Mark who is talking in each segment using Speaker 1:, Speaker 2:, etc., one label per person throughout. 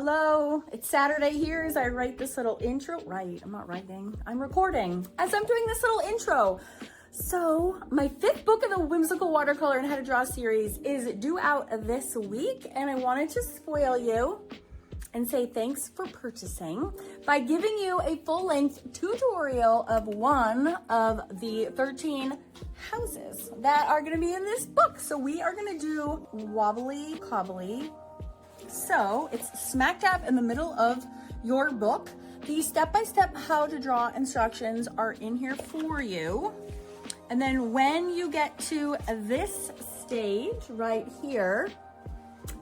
Speaker 1: Hello, it's Saturday here as I write this little intro. I'm not writing, I'm recording as I'm doing this little intro. So my 5th book of the Whimsical Watercolor and How to Draw series is due out this week, and I wanted to spoil you and say thanks for purchasing by giving you a full-length tutorial of one of the 13 houses that are going to be in this book. So we are going to do wobbly, cobbly. So it's smack dab in the middle of your book. The step-by-step how to draw instructions are in here for you. And then when you get to this stage right here,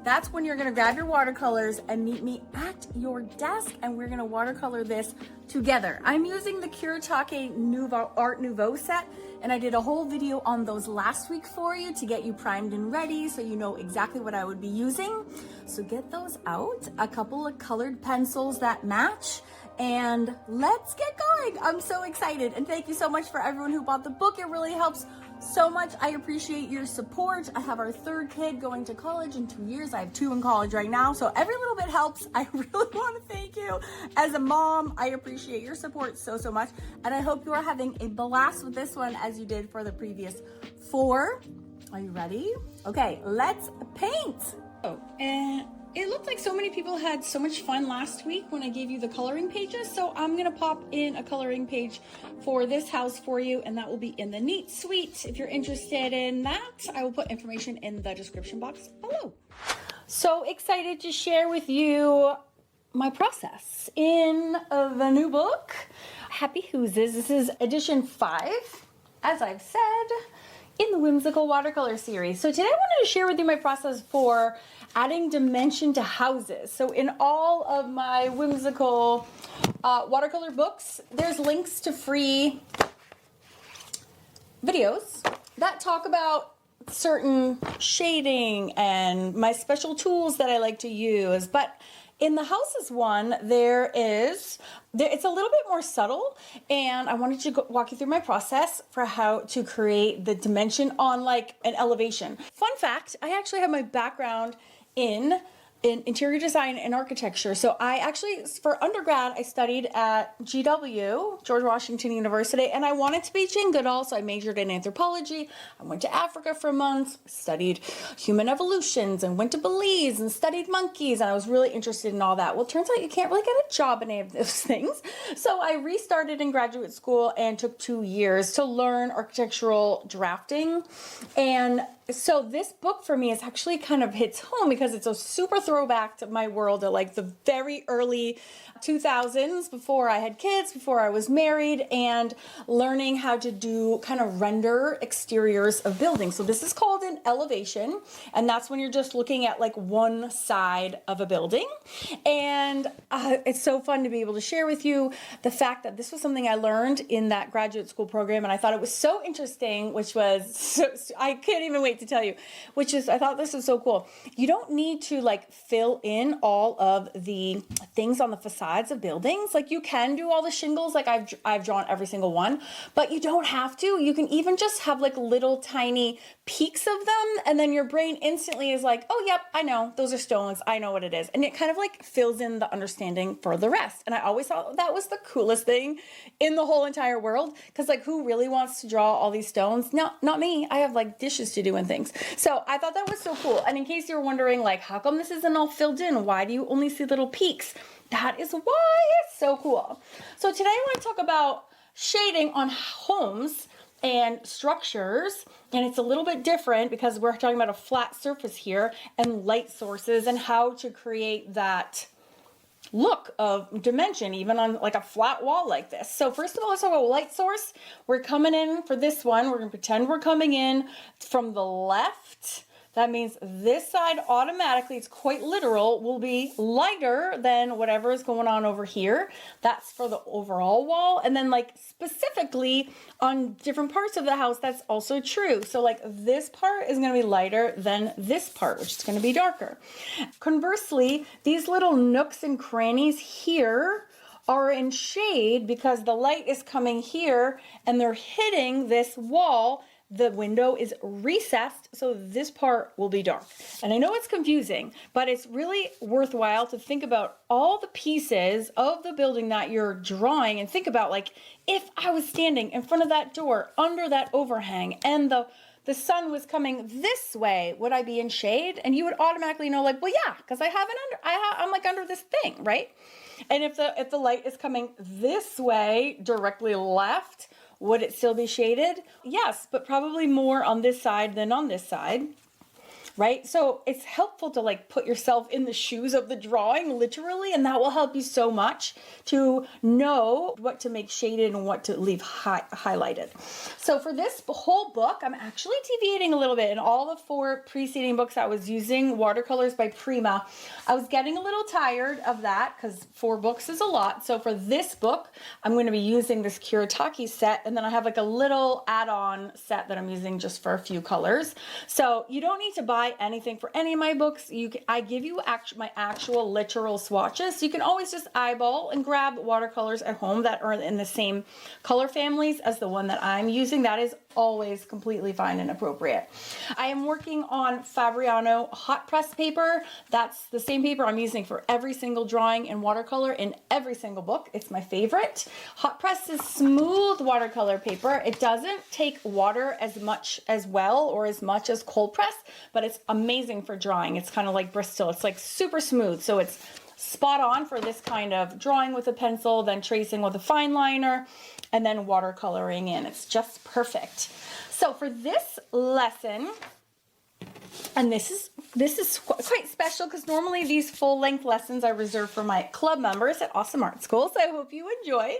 Speaker 1: that's when you're gonna grab your watercolors and meet me at your desk, and we're gonna watercolor this together. I'm using the Keita Art Nouveau set, and I did a whole video on those last week for you to get you primed and ready so you know exactly what I would be using. So get those out, a couple of colored pencils that match, and let's get going. I'm so excited, and thank you so much for everyone who bought the book. It really helps so much. I appreciate your support. I have our 3rd kid going to college in 2 years. I have 2 in college right now, so every little bit helps. I really want to thank you. As a mom, I appreciate your support so much, and I hope you are having a blast with this one as you did for the previous 4. Are you ready? Okay, let's paint. Oh, and it looked like so many people had so much fun last week when I gave you the coloring pages, so I'm gonna pop in a coloring page for this house for you, and that will be in the Neat Suite. If you're interested in that, I will put information in the description box below. So excited to share with you my process in the new book, Happy Hooses. This is edition 5, as I've said, in the Whimsical Watercolor series. So today I wanted to share with you my process for adding dimension to houses. So in all of my whimsical watercolor books, there's links to free videos that talk about certain shading and my special tools that I like to use. But in the houses one, it's a little bit more subtle, and I wanted to walk you through my process for how to create the dimension on like an elevation. Fun fact, I actually have my background in interior design and architecture. So I actually, for undergrad, I studied at GW, George Washington University, and I wanted to be Jane Goodall, so I majored in anthropology. I went to Africa for months, studied human evolutions, and went to Belize and studied monkeys, and I was really interested in all that. Well, it turns out you can't really get a job in any of those things. So I restarted in graduate school and took 2 years to learn architectural drafting. And so this book for me is actually kind of hits home because it's a super throwback to my world at like the very early 2000s, before I had kids, before I was married, and learning how to do kind of render exteriors of buildings. So this is called an elevation, and that's when you're just looking at like one side of a building. And it's so fun to be able to share with you the fact that this was something I learned in that graduate school program, and I thought it was so interesting, which was, I can't even wait to tell you, which is, I thought this was so cool. You don't need to like fill in all of the things on the facades of buildings. Like you can do all the shingles, like I've drawn every single one, but you don't have to. You can even just have like little tiny peaks of them, and then your brain instantly is like, oh yep, I know, those are stones, I know what it is. And it kind of like fills in the understanding for the rest. And I always thought that was the coolest thing in the whole entire world, because like who really wants to draw all these stones? No, not me. I have like dishes to do and things. So I thought that was so cool. And in case you're wondering like, how come this isn't all filled in? Why do you only see little peaks? That is why it's so cool. So today I want to talk about shading on homes and structures, and it's a little bit different because we're talking about a flat surface here and light sources and how to create that look of dimension even on like a flat wall like this. So first of all, let's talk about light source. We're coming in for this one. We're gonna pretend we're coming in from the left. That means this side automatically, it's quite literal, will be lighter than whatever is going on over here. That's for the overall wall. And then like specifically on different parts of the house, that's also true. So like this part is gonna be lighter than this part, which is gonna be darker. Conversely, these little nooks and crannies here are in shade because the light is coming here and they're hitting this wall the window is recessed, so this part will be dark. And I know it's confusing, but it's really worthwhile to think about all the pieces of the building that you're drawing and think about, like, if I was standing in front of that door under that overhang and the sun was coming this way, would I be in shade? And you would automatically know, like, well, yeah, because I'm like under this thing, right? And if the light is coming this way, directly left, would it still be shaded? Yes, but probably more on this side than on this side, right? So it's helpful to like put yourself in the shoes of the drawing, literally, and that will help you so much to know what to make shaded and what to leave highlighted. So for this whole book, I'm actually deviating a little bit. In all the 4 preceding books, I was using watercolors by Prima. I was getting a little tired of that because 4 books is a lot. So for this book, I'm going to be using this Kuretake set, and then I have like a little add-on set that I'm using just for a few colors. So you don't need to buy anything for any of my books. I give you my actual literal swatches. So you can always just eyeball and grab watercolors at home that are in the same color families as the one that I'm using. That is always completely fine and appropriate. I am working on Fabriano hot press paper. That's the same paper I'm using for every single drawing in watercolor in every single book. It's my favorite. Hot press is smooth watercolor paper. It doesn't take water as much as cold press, but it's amazing for drawing. It's kind of like Bristol. It's like super smooth. So it's spot on for this kind of drawing with a pencil, then tracing with a fine liner, and then watercoloring in. It's just perfect. So for this lesson, and this is quite special because normally these full-length lessons I reserve for my club members at Awesome Art School, so I hope you enjoy.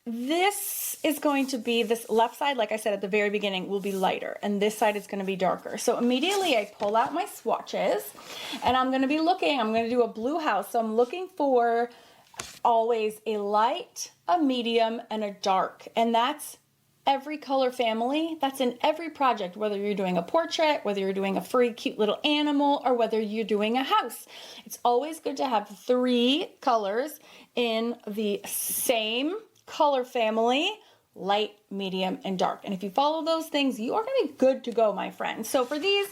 Speaker 1: This is going to be, this left side, like I said at the very beginning, will be lighter, and this side is going to be darker. So immediately I pull out my swatches, and I'm going to be looking, I'm going to do a blue house, so I'm looking for always a light, a medium, and a dark, and that's every color family. That's in every project, whether you're doing a portrait, whether you're doing a furry cute little animal, or whether you're doing a house. It's always good to have 3 colors in the same color family: light, medium, and dark. And if you follow those things, you are going to be good to go, my friend. So for these,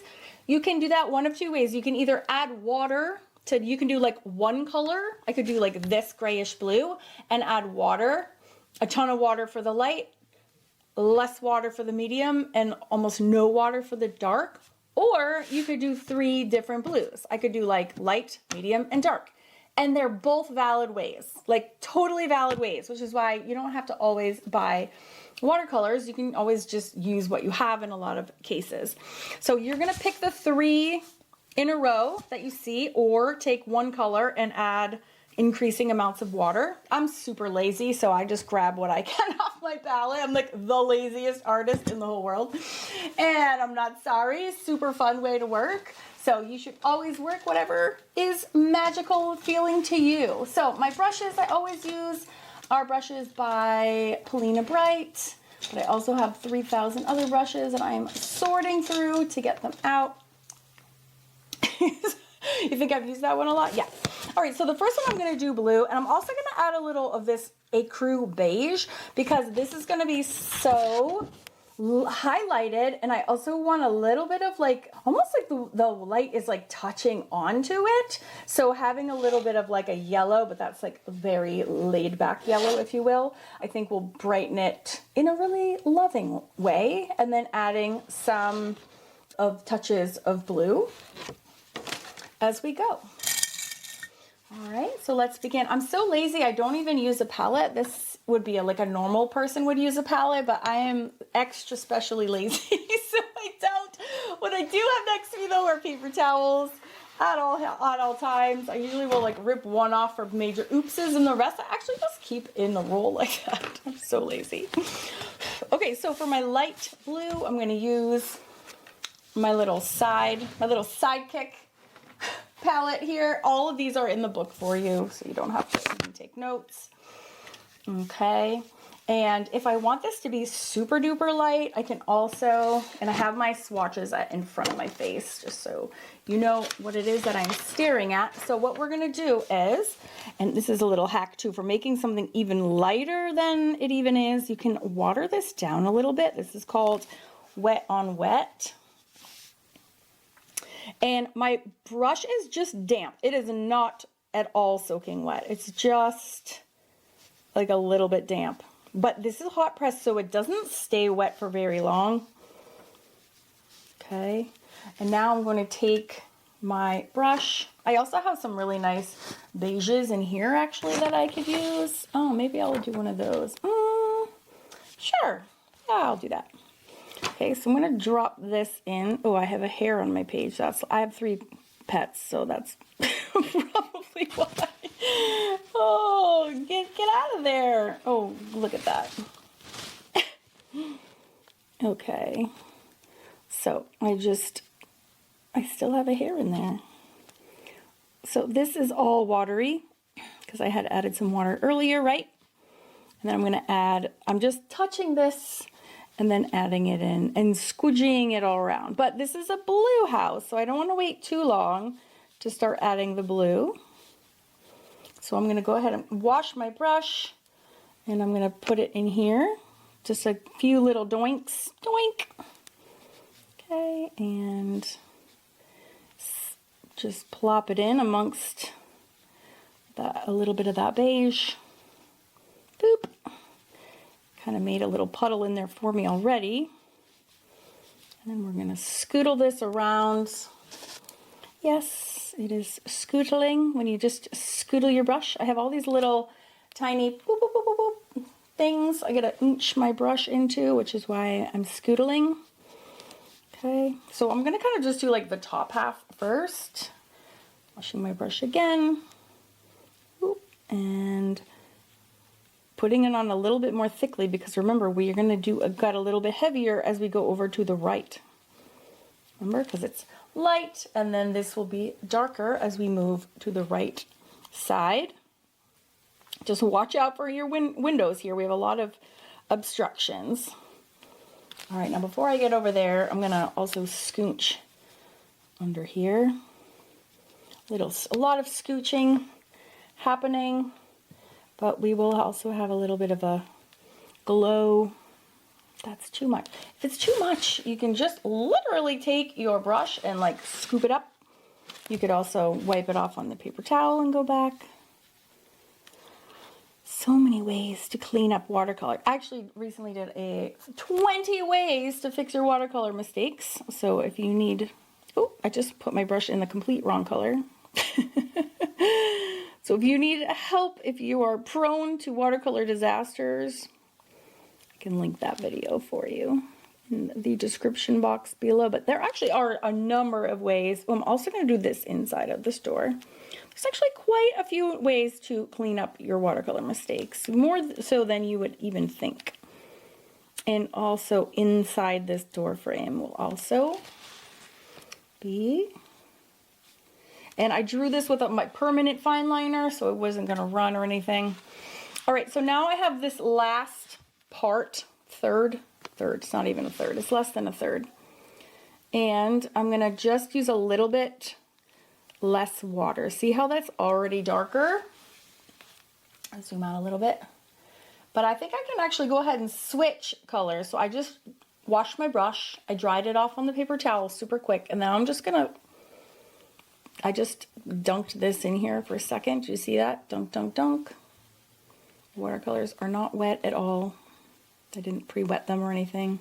Speaker 1: you can do that one of 2 ways. You can either add water to, you can do like one color. I could do like this grayish blue and add water, a ton of water for the light, less water for the medium, and almost no water for the dark. Or you could do 3 different blues. I could do like light, medium, and dark. And they're both valid ways, like totally valid ways, which is why you don't have to always buy watercolors. You can always just use what you have in a lot of cases. So you're gonna pick the 3 in a row that you see, or take one color and add increasing amounts of water. I'm super lazy, so I just grab what I can off my palette. I'm like the laziest artist in the whole world. And I'm not sorry, super fun way to work. So you should always work whatever is magical feeling to you. So my brushes I always use are brushes by Polina Bright, but I also have 3,000 other brushes that I'm sorting through to get them out. You think I've used that one a lot? Yeah. All right, so the first one I'm going to do blue, and I'm also going to add a little of this ecru beige because this is going to be so highlighted, and I also want a little bit of like, almost like the light is like touching onto it. So having a little bit of like a yellow, but that's like a very laid back yellow, if you will, I think will brighten it in a really loving way. And then adding some of touches of blue as we go. All right, so let's begin. I'm so lazy, I don't even use a palette. This would be like a normal person would use a palette, but I am extra specially lazy, so I don't. What I do have next to me though are paper towels at all times. I usually will like rip one off for major oopses, and the rest I actually just keep in the roll like that. I'm so lazy. Okay, so for my light blue, I'm gonna use my little sidekick palette here. All of these are in the book for you, so you don't have to even take notes. Okay, And if I want this to be super duper light, I can also, and I have my swatches in front of my face just so you know what it is that I'm staring at. So what we're gonna do is, and this is a little hack too, for making something even lighter than it even is, you can water this down a little bit. This is called wet on wet. And my brush is just damp. It is not at all soaking wet. It's just like a little bit damp. But this is hot press, so it doesn't stay wet for very long. Okay, and now I'm going to take my brush. I also have some really nice beiges in here actually that I could use. Oh, maybe I'll do one of those. Sure, yeah, I'll do that. Okay, so I'm going to drop this in. Oh, I have a hair on my page. I have 3 pets, so that's probably why. Oh, get out of there. Oh, look at that. Okay, so I still have a hair in there. So this is all watery because I had added some water earlier, right? And then I'm going to add, I'm just touching this and then adding it in and squidging it all around. But this is a blue house, so I don't want to wait too long to start adding the blue. So I'm going to go ahead and wash my brush, and I'm going to put it in here. Just a few little doinks. Doink! Okay, and just plop it in amongst a little bit of that beige. Boop! Kind of made a little puddle in there for me already. And then we're going to scoodle this around. Yes, it is scootling when you just scoodle your brush. I have all these little tiny boop, boop, boop, boop, boop things I gotta inch my brush into, which is why I'm scootling. Okay, so I'm gonna kind of just do like the top half first. Washing my brush again. Boop, and putting it on a little bit more thickly because remember, we are gonna do a gut a little bit heavier as we go over to the right. Remember, because it's light, and then this will be darker as we move to the right side. Just watch out for your windows here. We have a lot of obstructions. All right, now before I get over there, I'm gonna also scooch under here. A lot of scooching happening, but we will also have a little bit of a glow. That's too much. If it's too much, you can just literally take your brush and like scoop it up. You could also wipe it off on the paper towel and go back. So many ways to clean up watercolor. I actually recently did a 20 ways to fix your watercolor mistakes. So if you need, oh, I just put my brush in the complete wrong color. So if you need help, if you are prone to watercolor disasters, I can link that video for you in the description box below. But there actually are a number of ways. I'm also going to do this inside of the store. There's actually quite a few ways to clean up your watercolor mistakes, more so than you would even think. And also inside this door frame will also be, and I drew this with my permanent fine liner, so it wasn't going to run or anything. All right, so now I have this last part, third, it's not even a third, it's less than a third. And I'm going to just use a little bit less water. See how that's already darker? I'll zoom out a little bit. But I think I can actually go ahead and switch colors. So I just washed my brush. I dried it off on the paper towel super quick. And then I'm just gonna, I just dunked this in here for a second. Do you see that? Dunk, dunk, dunk. Watercolors are not wet at all. I didn't pre-wet them or anything.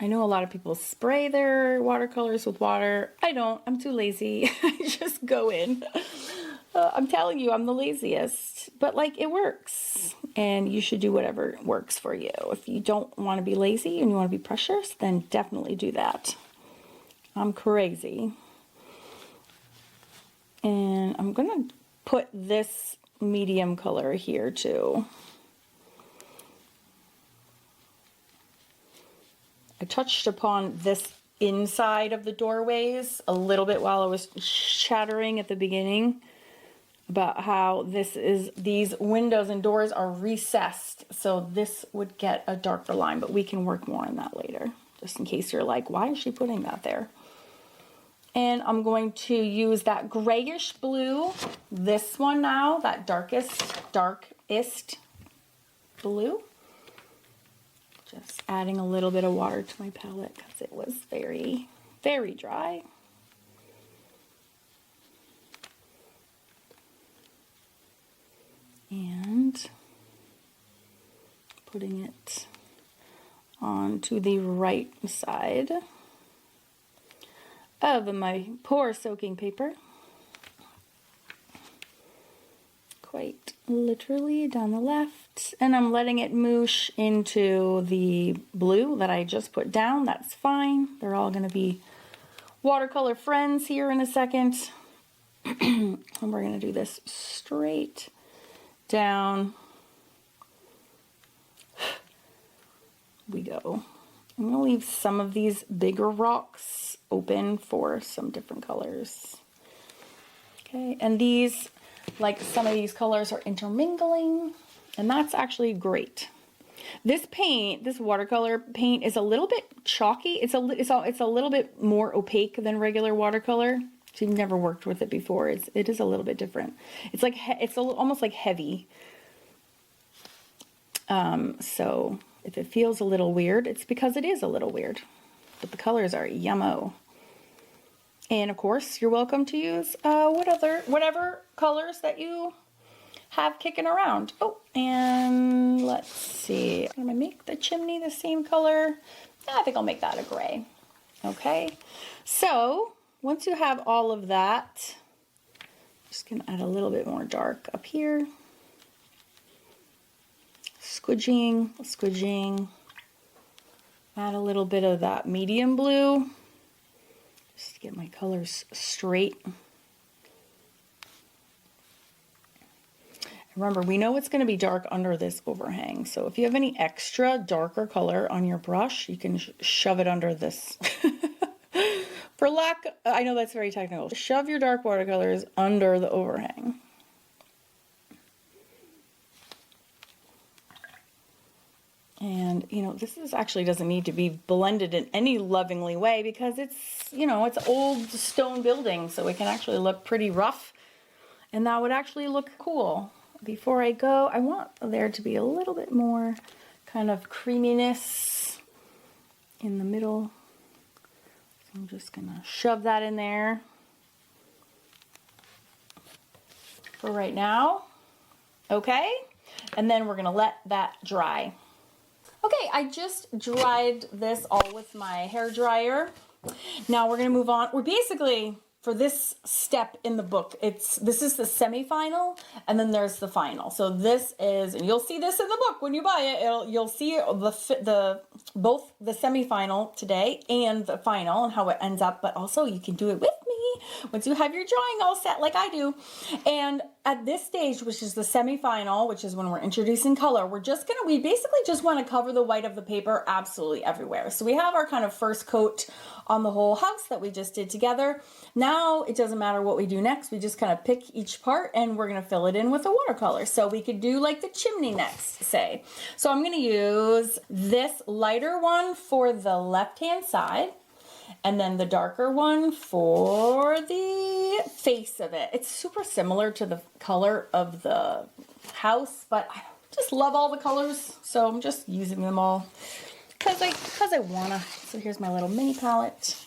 Speaker 1: I know a lot of people spray their watercolors with water. I don't. I'm too lazy. I just go in. I'm telling you, I'm the laziest. But, like, it works. And you should do whatever works for you. If you don't want to be lazy and you want to be precious, then definitely do that. I'm crazy. And I'm going to put this medium color here, too. I touched upon this inside of the doorways a little bit while I was chattering at the beginning. about how these windows and doors are recessed, so this would get a darker line, but we can work more on that later, just in case you're like, why is she putting that there? And I'm going to use that grayish blue, this one now, that darkest blue. Just adding a little bit of water to my palette because it was very, very dry. And putting it onto the right side of my pour soaking paper. Quite literally down the left. And I'm letting it moosh into the blue that I just put down. That's fine. They're all going to be watercolor friends here in a second. And we're going to do this straight down. We go. I'm going to leave some of these bigger rocks open for some different colors. Okay, and these, like some of these colors are intermingling, and that's actually great. This paint, this watercolor paint, is a little bit chalky. It's a little bit more opaque than regular watercolor. If you've never worked with it before, it is a little bit different. It's like almost like heavy. So if it feels a little weird, it's because it is a little weird. But the colors are yummo. And of course, you're welcome to use whatever colors that you have kicking around. Oh, and let's see. I'm gonna make the chimney the same color. I think I'll make that a gray. Okay. So once you have all of that, just gonna add a little bit more dark up here. Squidging. Add a little bit of that medium blue, just to get my colors straight. Remember, we know it's going to be dark under this overhang, so if you have any extra darker color on your brush, you can shove it under this. For lack, I know that's very technical. Shove your dark watercolors under the overhang. And, you know, this actually doesn't need to be blended in any lovingly way because it's, you know, it's old stone building, so it can actually look pretty rough. And that would actually look cool. Before I go, I want there to be a little bit more kind of creaminess in the middle. So I'm just going to shove that in there for right now. Okay? And then we're going to let that dry. Okay, I just dried this all with my hair dryer. Now we're going to move on. We're basically, for this step in the book, this is the semi-final, and then there's the final. So this is, and you'll see this in the book when you buy it. You'll see both the semi-final today and the final and how it ends up. But also you can do it with me once you have your drawing all set like I do. And at this stage, which is the semi-final, which is when we're introducing color, we basically just want to cover the white of the paper absolutely everywhere. So we have our kind of first coat on the whole house that we just did together. Now it doesn't matter what we do next. We just kind of pick each part and we're going to fill it in with a watercolor. So we could do like the chimney next, say. So I'm going to use this lighter one for the left-hand side, and then the darker one for the face of it. It's super similar to the color of the house, but I just love all the colors, so I'm just using them all because I wanna. So here's my little mini palette.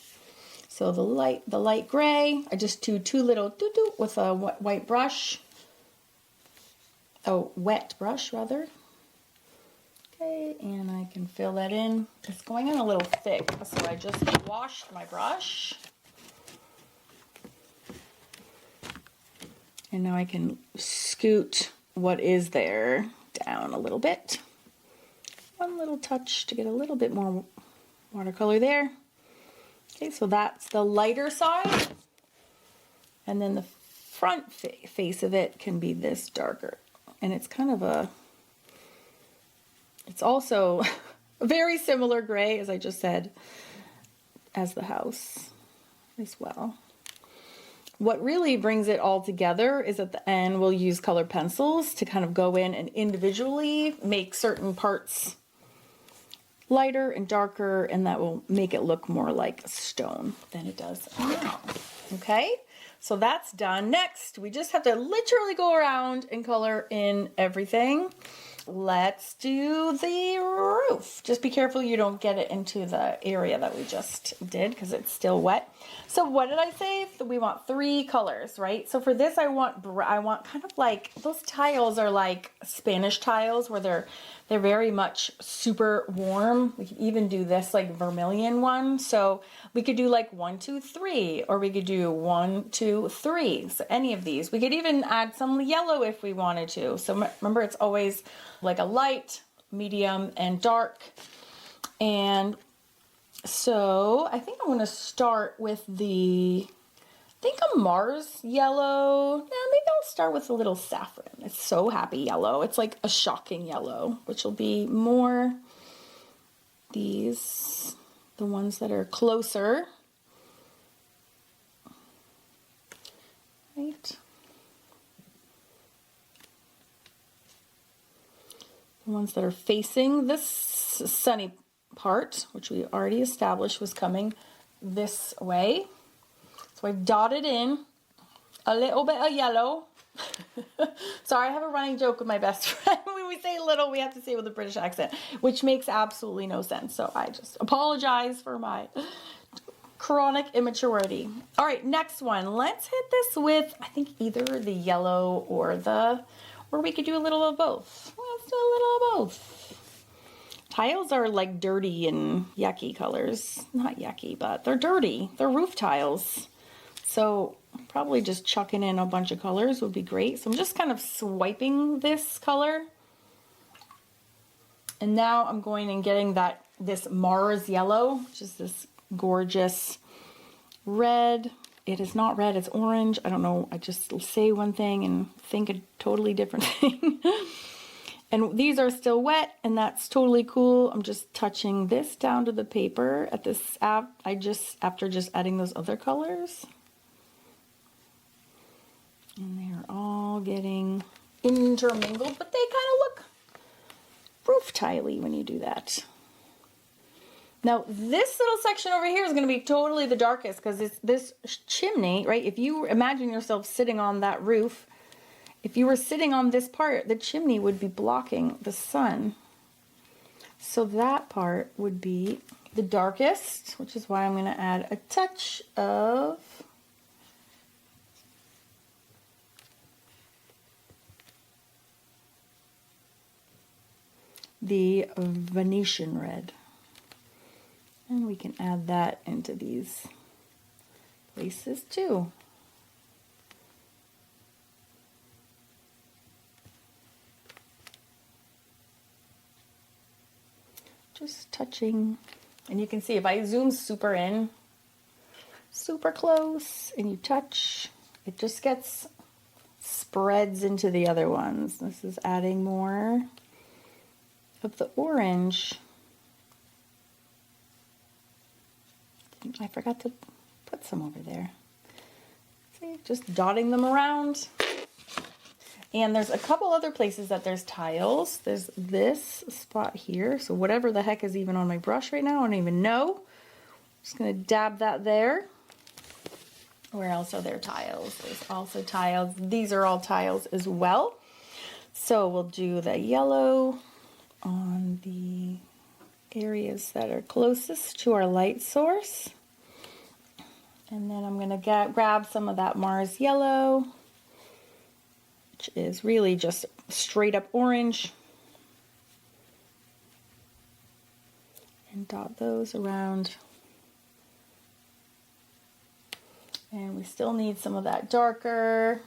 Speaker 1: So the light gray, I just do two little doo-doo with a white brush. Oh, wet brush rather. Okay, and I can fill that in. It's going in a little thick, so I just washed my brush. And now I can scoot what is there down a little bit. One little touch to get a little bit more watercolor there. Okay, so that's the lighter side. And then the front face of it can be this darker. And it's kind of it's also a very similar gray, as I just said, as the house as well. What really brings it all together is at the end we'll use colored pencils to kind of go in and individually make certain parts lighter and darker, and that will make it look more like stone than it does now. Okay, so that's done. Next, we just have to literally go around and color in everything. Let's do the roof. Just be careful you don't get it into the area that we just did because it's still wet. So what did I say? We want 3 colors, right? So for this, I want kind of like, those tiles are like Spanish tiles where they're very much super warm. We could even do this like vermilion one. So we could do like 1, 2, 3, or we could do 1, 2, 3. So any of these. We could even add some yellow if we wanted to. So remember, it's always like a light, medium, and dark. And so I think I'm going to start with a Mars yellow. Yeah, maybe I'll start with a little saffron. It's so happy yellow. It's like a shocking yellow, which will be more the ones that are closer. Right. The ones that are facing this sunny part, which we already established was coming this way. So I've dotted in a little bit of yellow. Sorry, I have a running joke with my best friend. When we say little, we have to say it with a British accent, which makes absolutely no sense. So I just apologize for my chronic immaturity. All right, next one. Let's hit this with, I think, either the yellow or we could do a little of both. Let's do a little of both. Tiles are like dirty and yucky colors. Not yucky, but they're dirty. They're roof tiles. So probably just chucking in a bunch of colors would be great. So I'm just kind of swiping this color. And now I'm going and getting this Mars yellow, which is this gorgeous red. It is not red, it's orange. I don't know, I just say one thing and think a totally different thing. And these are still wet, and that's totally cool. I'm just touching this down to the paper at this after just adding those other colors. And they're all getting intermingled, but they kind of look roof tiley when you do that. Now, this little section over here is going to be totally the darkest because it's this chimney, right? If you imagine yourself sitting on that roof, if you were sitting on this part, the chimney would be blocking the sun. So that part would be the darkest, which is why I'm going to add a touch of the Venetian red. And we can add that into these places too. Just touching, and you can see if I zoom super in, super close, and you touch, it just spreads into the other ones. This is adding more of the orange. I forgot to put some over there. See, just dotting them around. And there's a couple other places that there's tiles. There's this spot here. So whatever the heck is even on my brush right now, I don't even know. Just gonna dab that there. Where else are there tiles? There's also tiles. These are all tiles as well. So we'll do the yellow on the areas that are closest to our light source. And then I'm gonna grab some of that Mars yellow, which is really just straight up orange, and dot those around. And we still need some of that darker.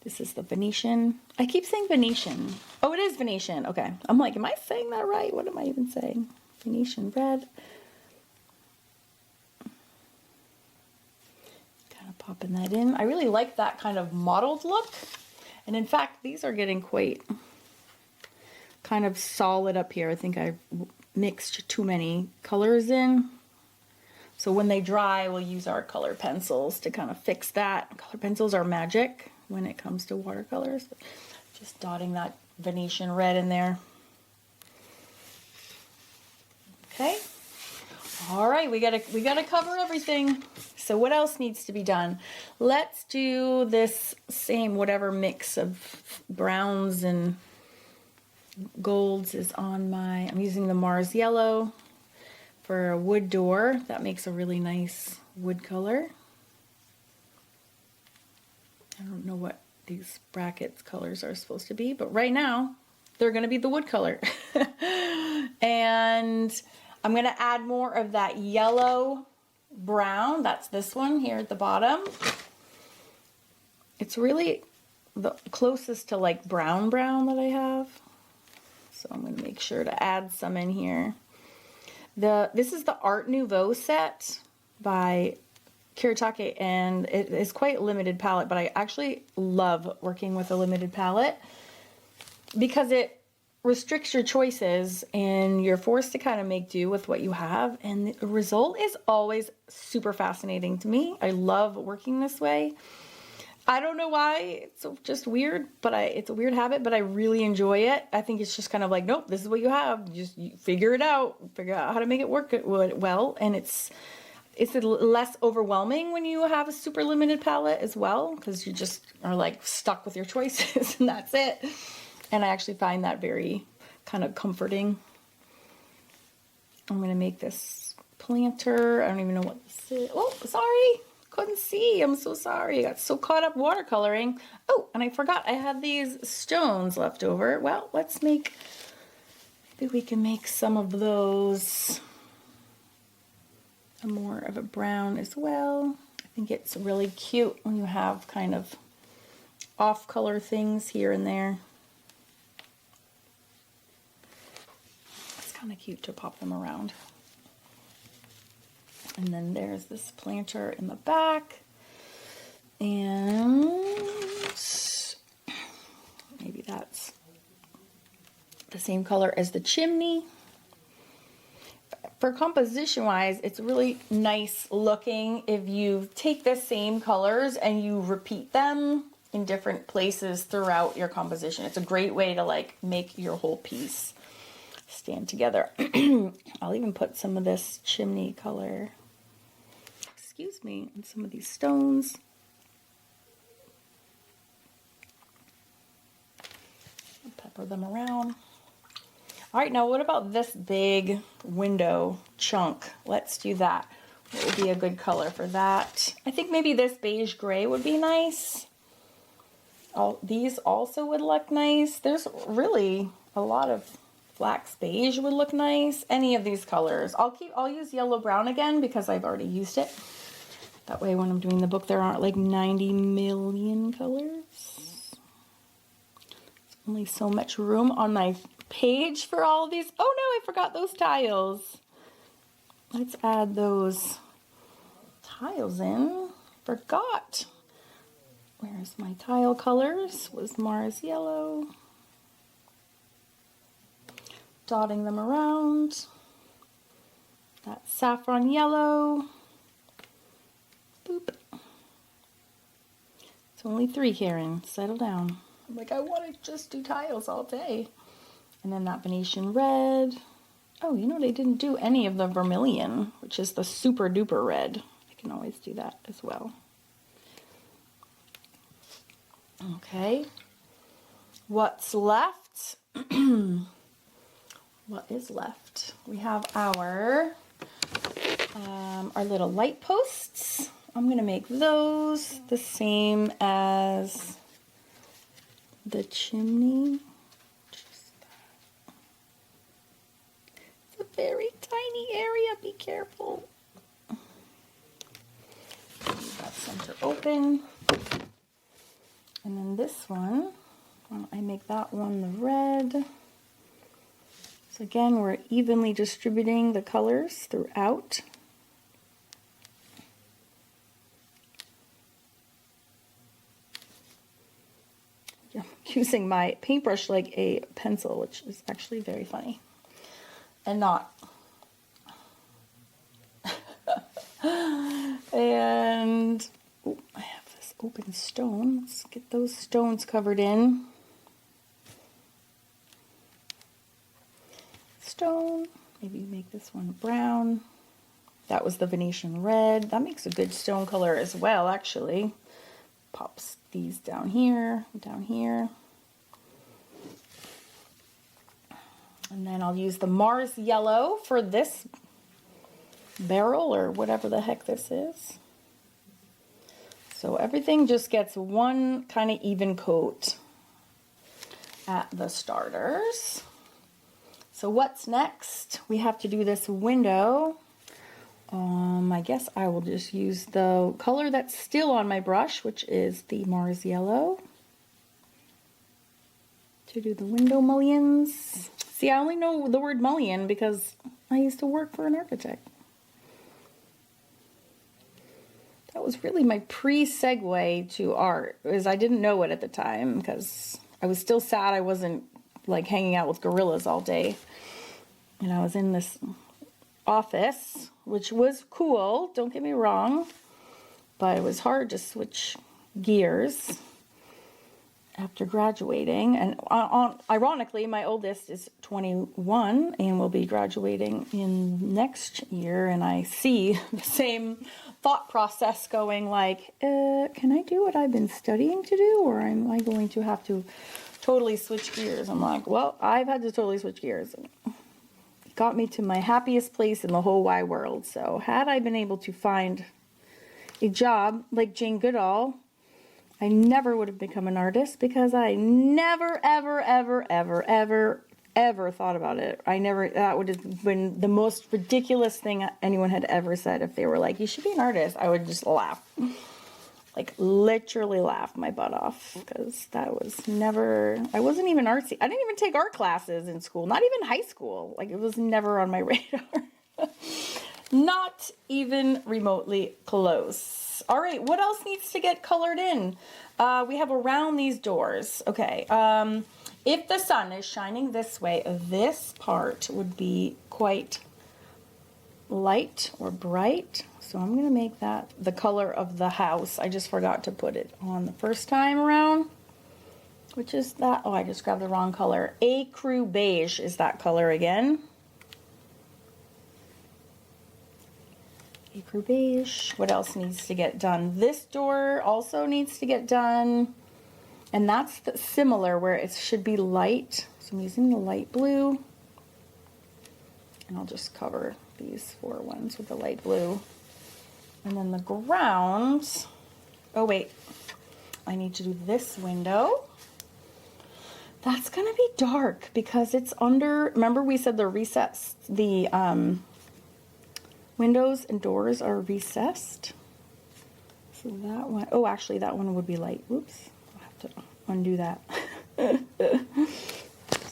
Speaker 1: This is the Venetian. I keep saying Venetian. Oh, it is Venetian. Okay. I'm like, am I saying that right? What am I even saying? Venetian red. Kind of popping that in. I really like that kind of mottled look. And in fact, these are getting quite kind of solid up here. I think I mixed too many colors in. So when they dry, we'll use our color pencils to kind of fix that. Color pencils are magic when it comes to watercolors. Just dotting that Venetian red in there. Okay. All right, we gotta cover everything. So what else needs to be done? Let's do this same whatever mix of browns and golds is on my, I'm using the Mars yellow for a wood door. That makes a really nice wood color. I don't know what these brackets colors are supposed to be, but right now they're gonna be the wood color. And I'm gonna add more of that yellow brown. That's this one here at the bottom. It's really the closest to like brown that I have. So I'm gonna make sure to add some in here. This is the Art Nouveau set by Keita, and it is quite a limited palette, but I actually love working with a limited palette because it restricts your choices and you're forced to kind of make do with what you have, and the result is always super fascinating to me. I love working this way. I don't know why, it's just weird, but it's a weird habit, but I really enjoy it. I think it's just kind of like, nope, this is what you have. You figure it out, figure out how to make it work well, and it's less overwhelming when you have a super limited palette as well, because you just are like stuck with your choices and that's it. And I actually find that very kind of comforting. I'm going to make this planter. I don't even know what this is. Oh, sorry. Couldn't see. I'm so sorry. I got so caught up watercoloring. Oh, and I forgot I had these stones left over. Well, let's make, maybe we can make some of those more of a brown as well. I think it's really cute when you have kind of off-color things here and there. Kind of cute to pop them around. And then there's this planter in the back, and maybe that's the same color as the chimney. For composition wise, it's really nice looking if you take the same colors and you repeat them in different places throughout your composition. It's a great way to like make your whole piece stand together. I'll even put some of this chimney color, excuse me, in some of these stones. I'll pepper them around. All right, now what about this big window chunk? Let's do that. What would be a good color for that? I think maybe this beige gray would be nice. These also would look nice. There's really a lot of flax beige would look nice. Any of these colors. I'll use yellow brown again because I've already used it. That way when I'm doing the book there aren't like 90 million colors. There's only so much room on my page for all of these. Oh no, I forgot those tiles. Let's add those tiles in. Forgot. Where's my tile colors? Was Mars yellow. Dotting them around. That saffron yellow. Boop. It's only 3, Karen. Settle down. I'm like, I want to just do tiles all day. And then that Venetian red. Oh, you know, they didn't do any of the vermilion, which is the super duper red. I can always do that as well. Okay. What's left? What is left? We have our little light posts. I'm going to make those the same as the chimney. It's a very tiny area. Be careful. Leave that center open. And then this one, I make that one the red. So again, we're evenly distributing the colors throughout. I'm using my paintbrush like a pencil, which is actually very funny. And not open stone. Let's get those stones covered in. Stone, maybe make this one brown. That was the Venetian red. That makes a good stone color as well, actually. Pops these down here, down here. And then I'll use the Mars yellow for this barrel or whatever the heck this is. So everything just gets one kind of even coat at the starters. So what's next? We have to do this window. I guess I will just use the color that's still on my brush, which is the Mars yellow, to do the window mullions. See, I only know the word mullion because I used to work for an architect. That was really my pre-segue to art, because I didn't know it at the time because I was still sad I wasn't like hanging out with gorillas all day. And I was in this office, which was cool, don't get me wrong, but it was hard to switch gears after graduating. And ironically, my oldest is 21 and will be graduating in next year, and I see the same thought process going like, can I do what I've been studying to do, or am I going to have to totally switch gears? I'm like, well, I've had to totally switch gears. It got me to my happiest place in the whole wide world. So had I been able to find a job like Jane Goodall, I never would have become an artist, because I never, ever, ever, ever, ever, ever thought about it. That would have been the most ridiculous thing anyone had ever said. If they were like, you should be an artist, I would just laugh. Like literally laugh my butt off, because that was never, I wasn't even artsy. I didn't even take art classes in school, not even high school. Like it was never on my radar. Not even remotely close. All right, what else needs to get colored in? We have around these doors. Okay, if the sun is shining this way, this part would be quite light or bright. So I'm going to make that the color of the house. I just forgot to put it on the first time around, which is that. Oh, I just grabbed the wrong color. Ecru beige is that color again. Ecru beige. What else needs to get done? This door also needs to get done. And that's similar, where it should be light. So I'm using the light blue. And I'll just cover these 4 ones with the light blue. And then the ground. Oh, wait. I need to do this window. That's going to be dark because it's under, remember we said the recessed, the windows and doors are recessed. So that one, oh, actually that one would be light. Whoops, I'll have to undo that.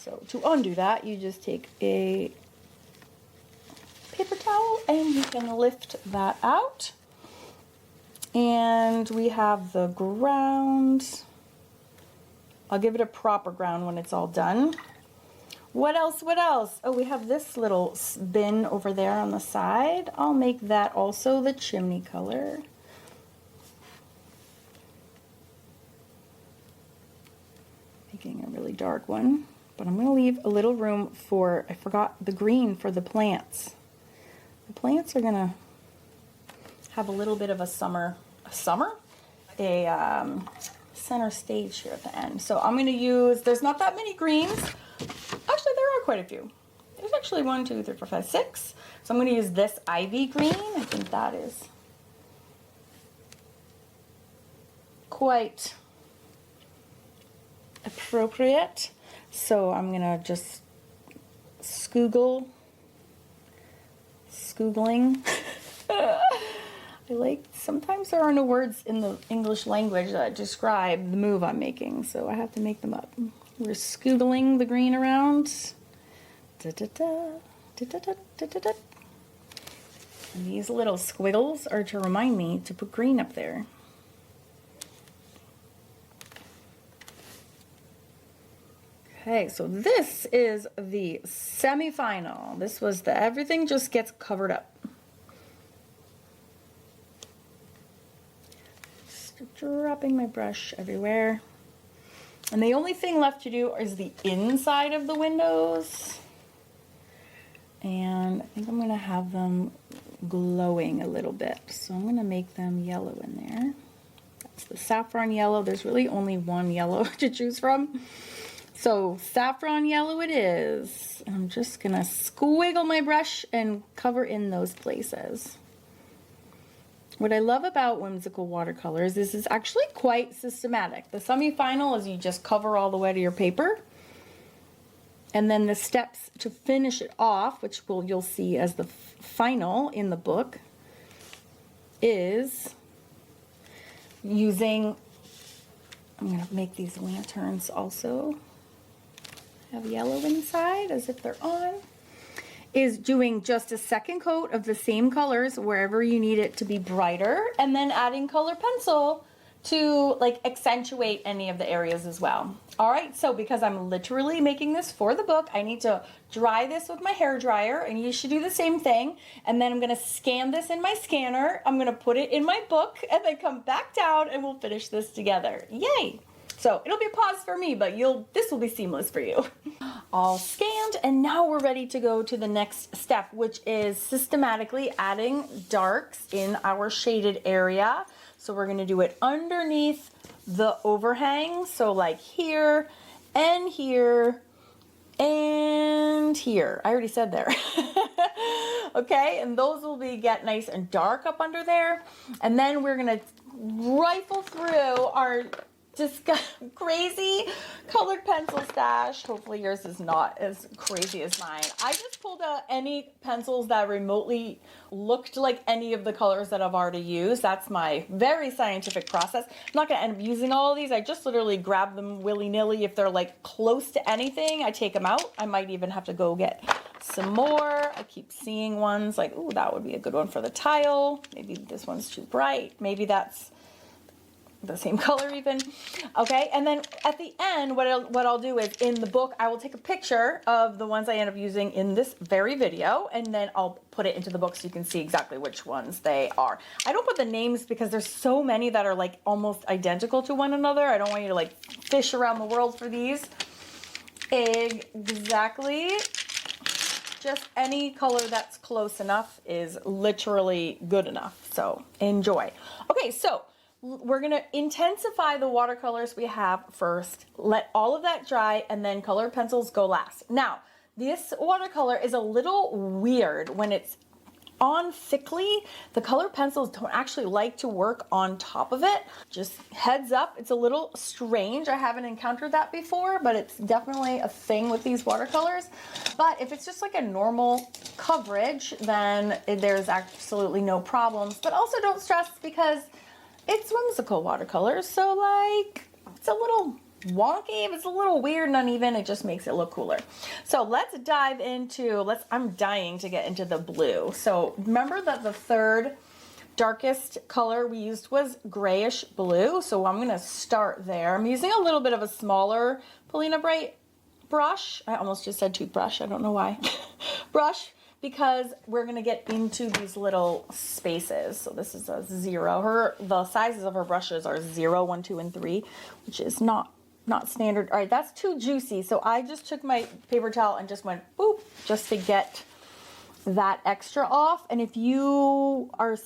Speaker 1: So to undo that, you just take a paper towel and you can lift that out. And we have the ground. I'll give it a proper ground when it's all done. What else? What else? Oh, we have this little bin over there on the side. I'll make that also the chimney color. Making a really dark one. But I'm going to leave a little room for, I forgot the green for the plants. The plants are going to have a little bit of a center stage here at the end. So I'm going to use, there's not that many greens. Actually, there are quite a few. There's actually 1, 2, 3, 4, 5, 6. So I'm going to use this ivy green. I think that is quite appropriate. So I'm going to just scoogling. I like, sometimes there are no words in the English language that describe the move I'm making, so I have to make them up. We're scoogling the green around. Da, da, da, da, da, da, da, da, da. And these little squiggles are to remind me to put green up there. Okay, so this is the semi-final. This was the, everything just gets covered up. Just dropping my brush everywhere. And the only thing left to do is the inside of the windows. And I think I'm going to have them glowing a little bit. So I'm going to make them yellow in there. That's the saffron yellow. There's really only one yellow to choose from. So saffron yellow it is. I'm just going to squiggle my brush and cover in those places. What I love about Whimsical Watercolors is it's actually quite systematic. The semi-final is you just cover all the way to your paper. And then the steps to finish it off, which you'll see as the final in the book, is using, I'm going to make these lanterns also have yellow inside as if they're on, is doing just a second coat of the same colors wherever you need it to be brighter, and then adding color pencil to like accentuate any of the areas as well. All right, so because I'm literally making this for the book, I need to dry this with my hair dryer, and you should do the same thing. And then I'm gonna scan this in my scanner. I'm gonna put it in my book and then come back down and we'll finish this together. Yay! So it'll be a pause for me, but this will be seamless for you. All scanned, and now we're ready to go to the next step, which is systematically adding darks in our shaded area. So we're gonna do it underneath the overhang. So like here and here and here. I already said there. Okay, and those will get nice and dark up under there. And then we're gonna rifle through our just crazy colored pencil stash. Hopefully yours is not as crazy as mine. I just pulled out any pencils that remotely looked like any of the colors that I've already used. That's my very scientific process. I'm not gonna end up using all of these. I just literally grab them willy-nilly. If they're like close to anything, I take them out. I might even have to go get some more. I keep seeing ones like, ooh, that would be a good one for the tile. Maybe this one's too bright. Maybe that's the same color even. Okay, and then at the end, what I'll do is in the book, I will take a picture of the ones I end up using in this very video, and then I'll put it into the book so you can see exactly which ones they are. I don't put the names because there's so many that are like almost identical to one another. I don't want you to like fish around the world for these. Exactly. Just any color that's close enough is literally good enough. So enjoy. Okay, so we're gonna intensify the watercolors we have first, let all of that dry, and then colored pencils go last. Now, this watercolor is a little weird when it's on thickly. The colored pencils don't actually like to work on top of it. Just heads up, it's a little strange. I haven't encountered that before, but it's definitely a thing with these watercolors. But if it's just like a normal coverage, then there's absolutely no problems. But also don't stress because it's Whimsical Watercolors, so like, it's a little wonky, if it's a little weird and uneven, it just makes it look cooler. So let's dive into, I'm dying to get into the blue. So remember that the third darkest color we used was grayish blue, so I'm gonna start there. I'm using a little bit of a smaller Polina Bright brush. I almost just said toothbrush, I don't know why. Brush. Because we're gonna get into these little spaces. So this is a 0. The sizes of her brushes are 0, 1, 2, and 3, which is not standard. All right, that's too juicy. So I just took my paper towel and just went boop, just to get that extra off. And if you are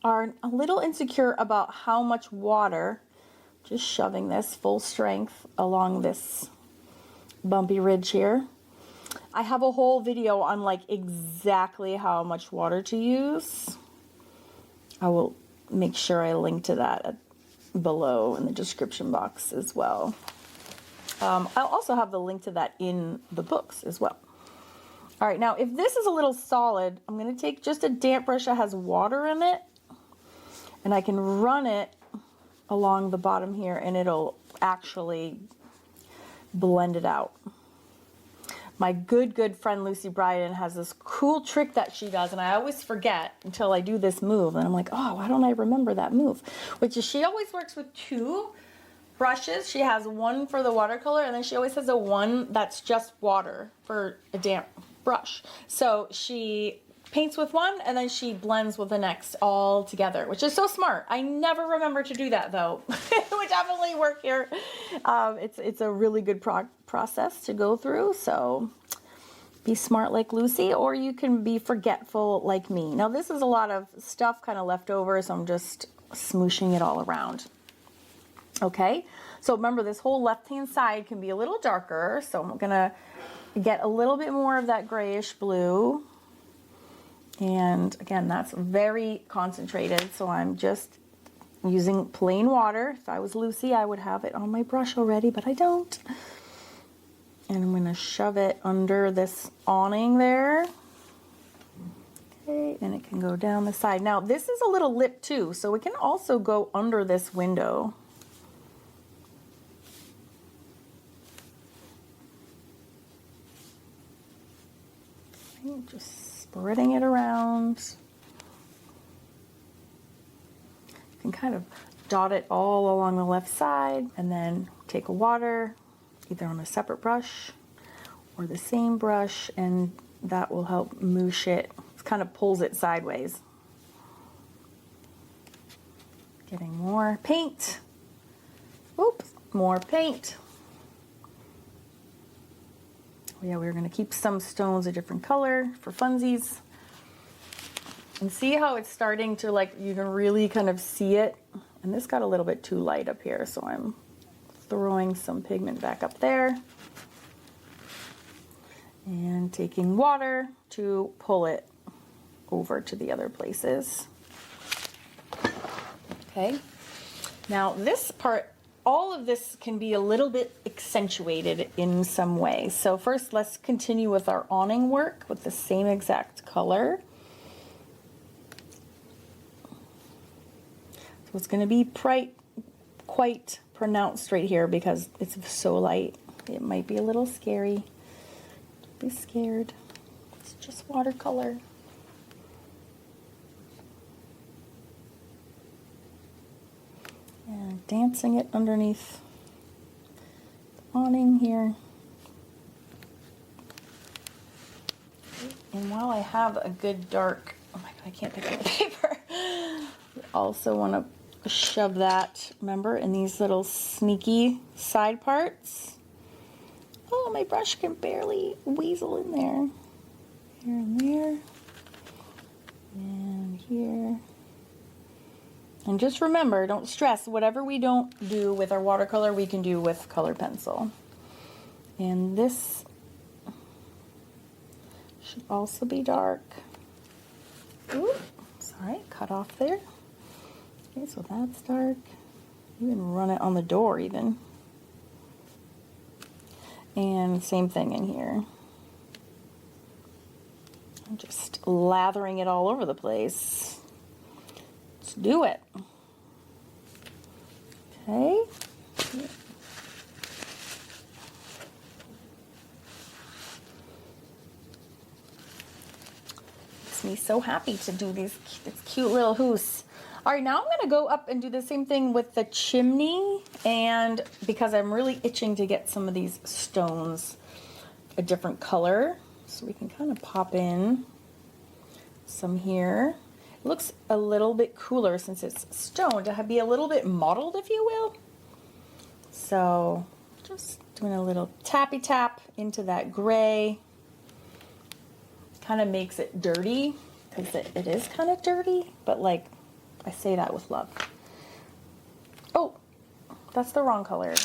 Speaker 1: a little insecure about how much water, just shoving this full strength along this bumpy ridge here. I have a whole video on like exactly how much water to use. I will make sure I link to that below in the description box as well. I'll also have the link to that in the books as well. All right, now if this is a little solid, I'm going to take just a damp brush that has water in it, and I can run it along the bottom here and it'll actually blend it out. My good friend Lucy Bryden has this cool trick that she does, and I always forget until I do this move, and I'm like, oh, why don't I remember that move? Which is she always works with 2 brushes. She has one for the watercolor, and then she always has a one that's just water for a damp brush. So she paints with one and then she blends with the next all together, which is so smart. I never remember to do that though. It would definitely work here. It's a really good process to go through. So be smart like Lucy, or you can be forgetful like me. Now this is a lot of stuff kind of left over, so I'm just smooshing it all around. Okay, so remember this whole left-hand side can be a little darker, so I'm gonna get a little bit more of that grayish blue. And again, that's very concentrated, so I'm just using plain water. If I was Lucy, I would have it on my brush already, but I don't. And I'm going to shove it under this awning there. Okay, and it can go down the side. Now, this is a little lip too, so it can also go under this window. Okay, just spreading it around. You can kind of dot it all along the left side and then take a water, either on a separate brush or the same brush, and that will help moosh it. It kind of pulls it sideways. Getting more paint. Oops, more paint. Oh yeah, we're gonna keep some stones a different color for funsies. And see how it's starting to, like, you can really kind of see it. And this got a little bit too light up here, so I'm throwing some pigment back up there and taking water to pull it over to the other places. Okay, now this part, all of this can be a little bit accentuated in some way. So first, let's continue with our awning work with the same exact color. So it's going to be quite pronounced right here because it's so light. It might be a little scary. Don't be scared. It's just watercolor. And dancing it underneath the awning here. And while I have a good dark, oh my God, I can't pick up the paper. You also want to shove that, remember, in these little sneaky side parts. Oh, my brush can barely weasel in there. Here and there. And here. And just remember, don't stress, whatever we don't do with our watercolor, we can do with colored pencil. And this should also be dark. Ooh, sorry, cut off there. Okay, so that's dark. You can run it on the door even. And same thing in here. I'm just lathering it all over the place. Let's do it. Okay. Makes me so happy to do this cute little hoose. All right, now I'm going to go up and do the same thing with the chimney, and because I'm really itching to get some of these stones a different color, so we can kind of pop in some here. It looks a little bit cooler since it's stone to be a little bit mottled, if you will. So just doing a little tappy tap into that gray. Kind of makes it dirty because it is kind of dirty, but like, I say that with love. Oh, that's the wrong color.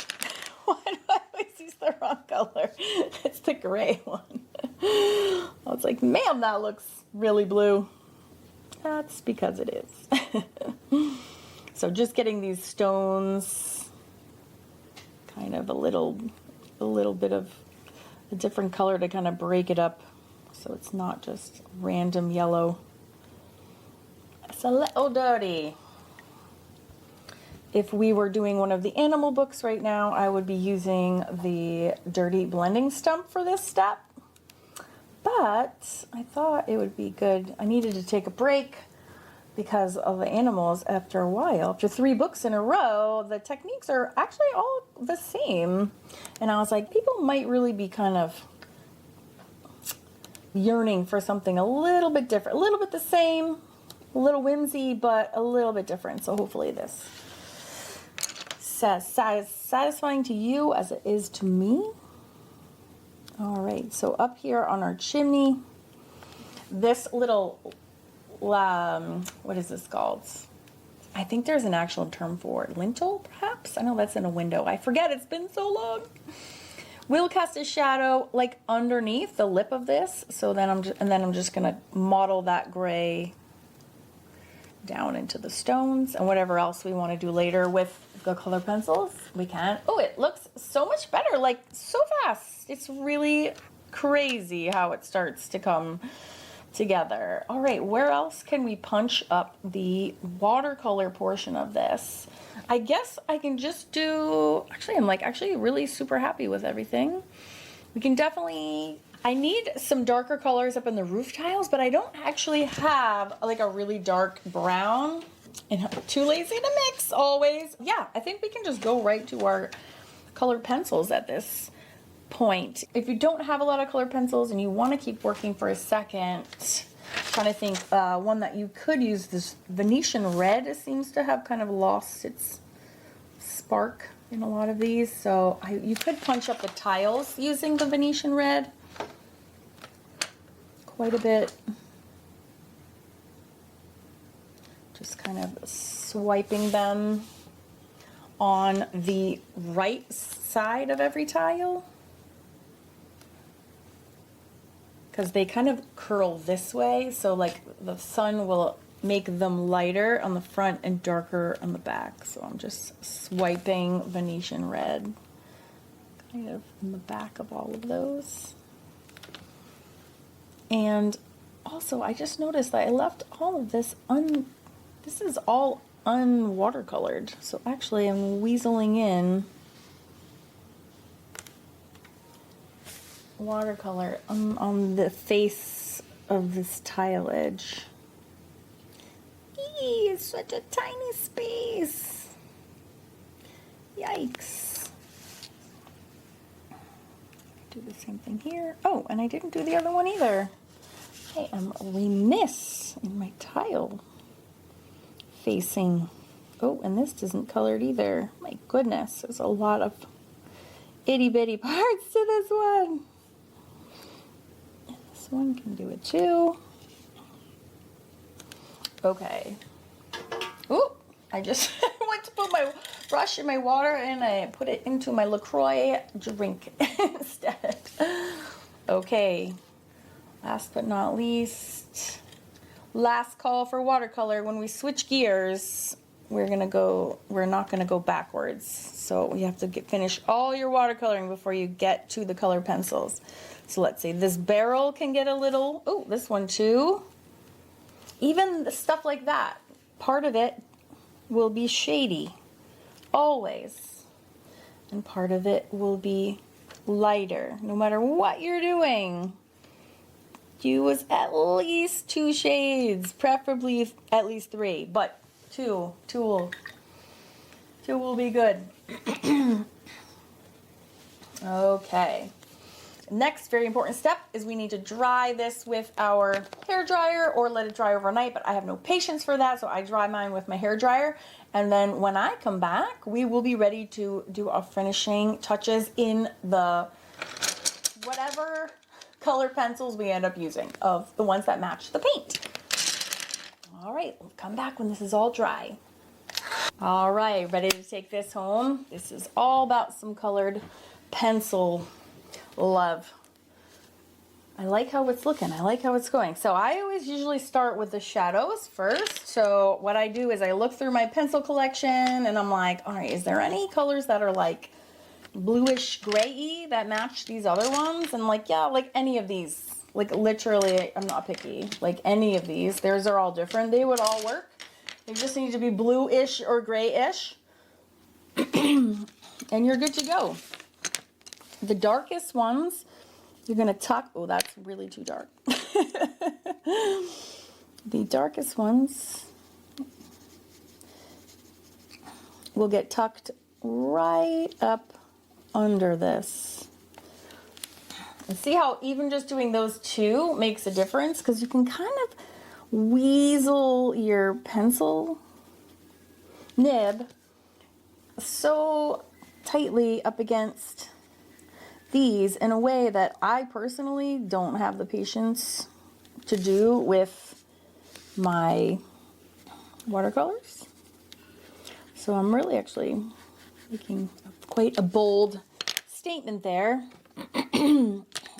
Speaker 1: Why do I always use the wrong color? It's the gray one. I was like, man, that looks really blue. That's because it is. So just getting these stones, kind of a little bit of a different color to kind of break it up so it's not just random yellow. It's a little dirty. If we were doing one of the animal books right now, I would be using the dirty blending stump for this step. But I thought it would be good. I needed to take a break because of the animals after a while. After 3 books in a row, the techniques are actually all the same. And I was like, people might really be kind of yearning for something a little bit different, a little bit the same, a little whimsy, but a little bit different. So hopefully this says satisfying to you as it is to me. All right, so up here on our chimney, this little, what is this called? I think there's an actual term for it. Lintel, perhaps? I know that's in a window. I forget, it's been so long. We'll cast a shadow like underneath the lip of this. So then I'm just gonna model that gray down into the stones, and whatever else we want to do later with the color pencils, we can. Oh, it looks so much better, like so fast. It's really crazy how it starts to come together. All right, where else can we punch up the watercolor portion of this? I guess I can just do, actually I'm like actually really super happy with everything. We can definitely, I need some darker colors up in the roof tiles, but I don't actually have like a really dark brown, and I'm too lazy to mix always. Yeah, I think we can just go right to our colored pencils at this point. If you don't have a lot of colored pencils and you want to keep working for a second, trying to think, one that you could use, this Venetian red seems to have kind of lost its spark in a lot of these, so you could punch up the tiles using the Venetian red quite a bit. Just kind of swiping them on the right side of every tile, because they kind of curl this way, so like the sun will make them lighter on the front and darker on the back. So I'm just swiping Venetian red kind of in the back of all of those. And also I just noticed that I left all of this this is all unwatercolored. So actually I'm weaseling in watercolor on the face of this tile edge. Eee, it's such a tiny space. Yikes. Do the same thing here. Oh, and I didn't do the other one either. I am remiss in my tile facing. Oh, and this isn't colored either. My goodness, there's a lot of itty bitty parts to this one. And this one can do it too. Okay. Ooh, I just went to put my brush in my water and I put it into my LaCroix drink instead. Okay, last but not least, last call for watercolor. When we switch gears, we're not gonna go backwards. So you have to finish all your watercoloring before you get to the color pencils. So let's see, this barrel can get a little, oh, this one too. Even stuff like that, part of it will be shady, always. And part of it will be lighter, no matter what you're doing. Use at least 2 shades, preferably at least 3, but two will be good. Okay. Next very important step is we need to dry this with our hair dryer or let it dry overnight, but I have no patience for that, so I dry mine with my hair dryer. And then when I come back, we will be ready to do our finishing touches in the whatever color pencils we end up using, of the ones that match the paint. All right, we'll come back when this is all dry. All right, ready to take this home? This is all about some colored pencil love. I like how it's looking. I like how it's going. So I always usually start with the shadows first. So what I do is I look through my pencil collection and I'm like, all right, is there any colors that are like bluish gray-y that match these other ones? And like, yeah, like any of these. Like literally, I'm not picky. Like any of these. Theirs are all different. They would all work. They just need to be bluish or grayish. And you're good to go. The darkest ones, you're going to tuck. Oh, that's really too dark. The darkest ones will get tucked right up under this. And see how even just doing those two makes a difference? Because you can kind of weasel your pencil nib so tightly up against these in a way that I personally don't have the patience to do with my watercolors. So I'm really actually making quite a bold statement there.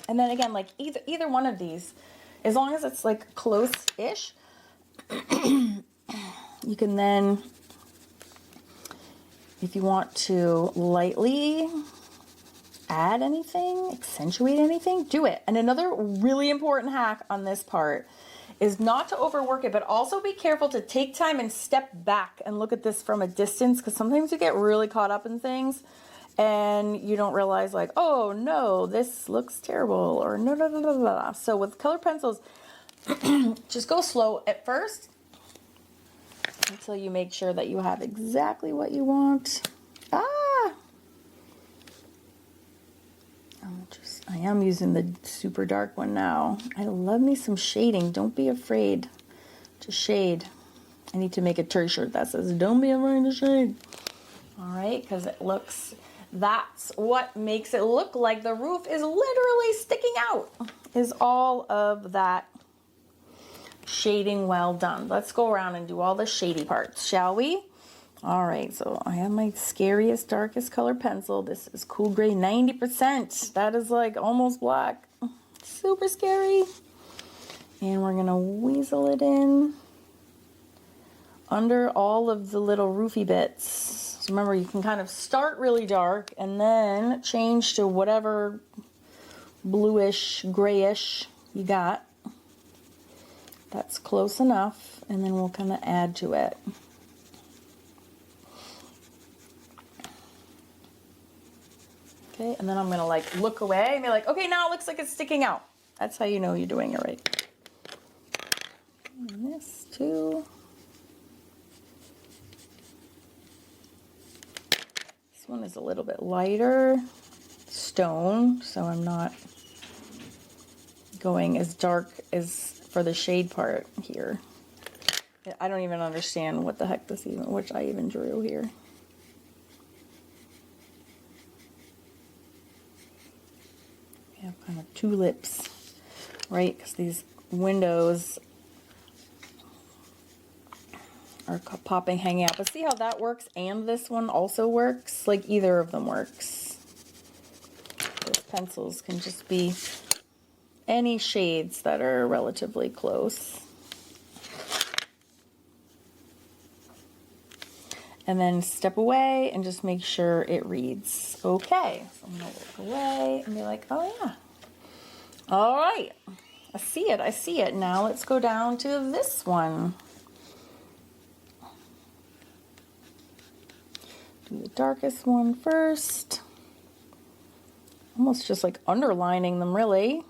Speaker 1: And then again, like either one of these, as long as it's like close-ish, you can then, if you want to lightly add anything, accentuate anything, do it. And another really important hack on this part is not to overwork it, but also be careful to take time and step back and look at this from a distance, because sometimes you get really caught up in things and you don't realize like, oh no, this looks terrible, or no, no, no, no, no. So with colored pencils, just go slow at first until you make sure that you have exactly what you want. I am using the super dark one now. I love me some shading. Don't be afraid to shade. I need to make a t-shirt that says, don't be afraid to shade. All right, because it looks, that's what makes it look like the roof is literally sticking out, is all of that shading well done. Let's go around and do all the shady parts, shall we? All right, so I have my scariest, darkest color pencil. This is Cool Gray 90%. That is like almost black. Super scary. And we're gonna weasel it in under all of the little roofy bits. So remember, you can kind of start really dark and then change to whatever bluish, grayish you got. That's close enough, and then we'll kind of add to it. Okay, and then I'm gonna like look away and be like, okay, now it looks like it's sticking out. That's how you know you're doing it right. And this too. This one is a little bit lighter stone, so I'm not going as dark as for the shade part here. I don't even understand what the heck this even, which I even drew here. We have kind of tulips, right? Because these windows are popping, hanging out. But see how that works and this one also works? Like either of them works. Those pencils can just be any shades that are relatively close. And then step away and just make sure it reads okay. So I'm gonna look away and be like, oh yeah. All right, I see it, I see it. Now let's go down to this one. Do the darkest one first. Almost just like underlining them really.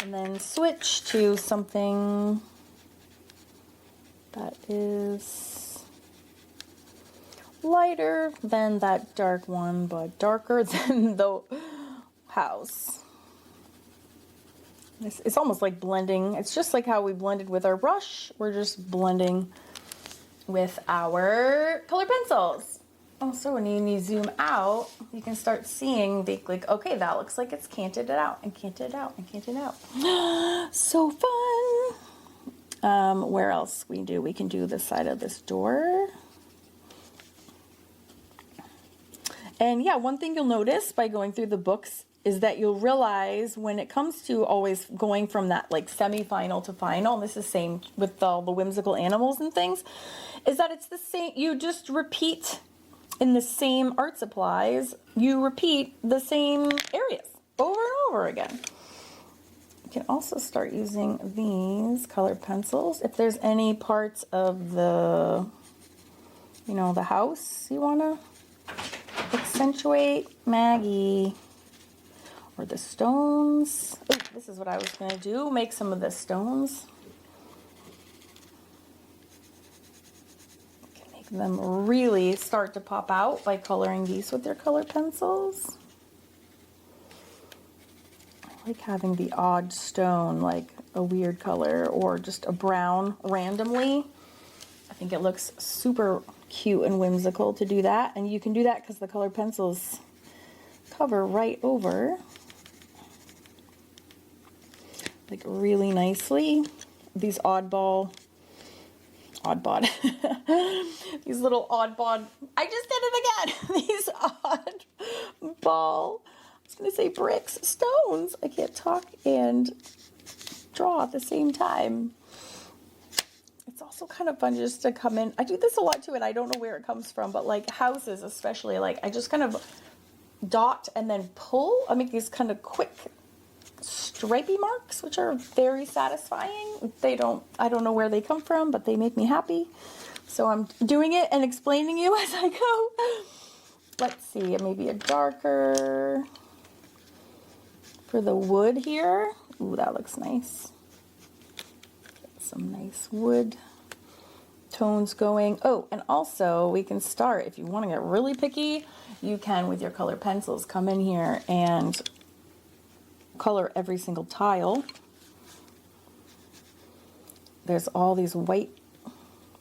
Speaker 1: And then switch to something that is lighter than that dark one, but darker than the house. It's almost like blending. It's just like how we blended with our brush. We're just blending with our color pencils. Also, when you zoom out, you can start seeing the, like, okay, that looks like it's canted it out and canted it out and canted it out. So fun. Where else we do? We can do the side of this door. And yeah, one thing you'll notice by going through the books is that you'll realize when it comes to always going from that like semi-final to final, and this is the same with all the whimsical animals and things, is that it's the same, you just repeat in the same art supplies, you repeat the same areas over and over again. You can also start using these colored pencils if there's any parts of the, you know, the house you want to accentuate. Maggie. Or the stones. Ooh, this is what I was going to do. Make some of the stones. You can make them really start to pop out by coloring these with your color pencils. I like having the odd stone, like a weird color or just a brown randomly. I think it looks super cute and whimsical to do that. And you can do that because the colored pencils cover right over, like really nicely. These these little oddball, I just did it again. These oddball, I was going to say bricks, stones. I can't talk and draw at the same time. It's also kind of fun just to come in. I do this a lot too, and I don't know where it comes from, but like houses especially, like I just kind of dot and then pull. I make these kind of quick stripey marks, which are very satisfying. I don't know where they come from, but they make me happy. So I'm doing it and explaining you as I go. Let's see, maybe a darker for the wood here. Ooh, that looks nice. Get some nice wood tones going. Oh, and also we can start, if you want to get really picky, you can with your colored pencils come in here and color every single tile. There's all these white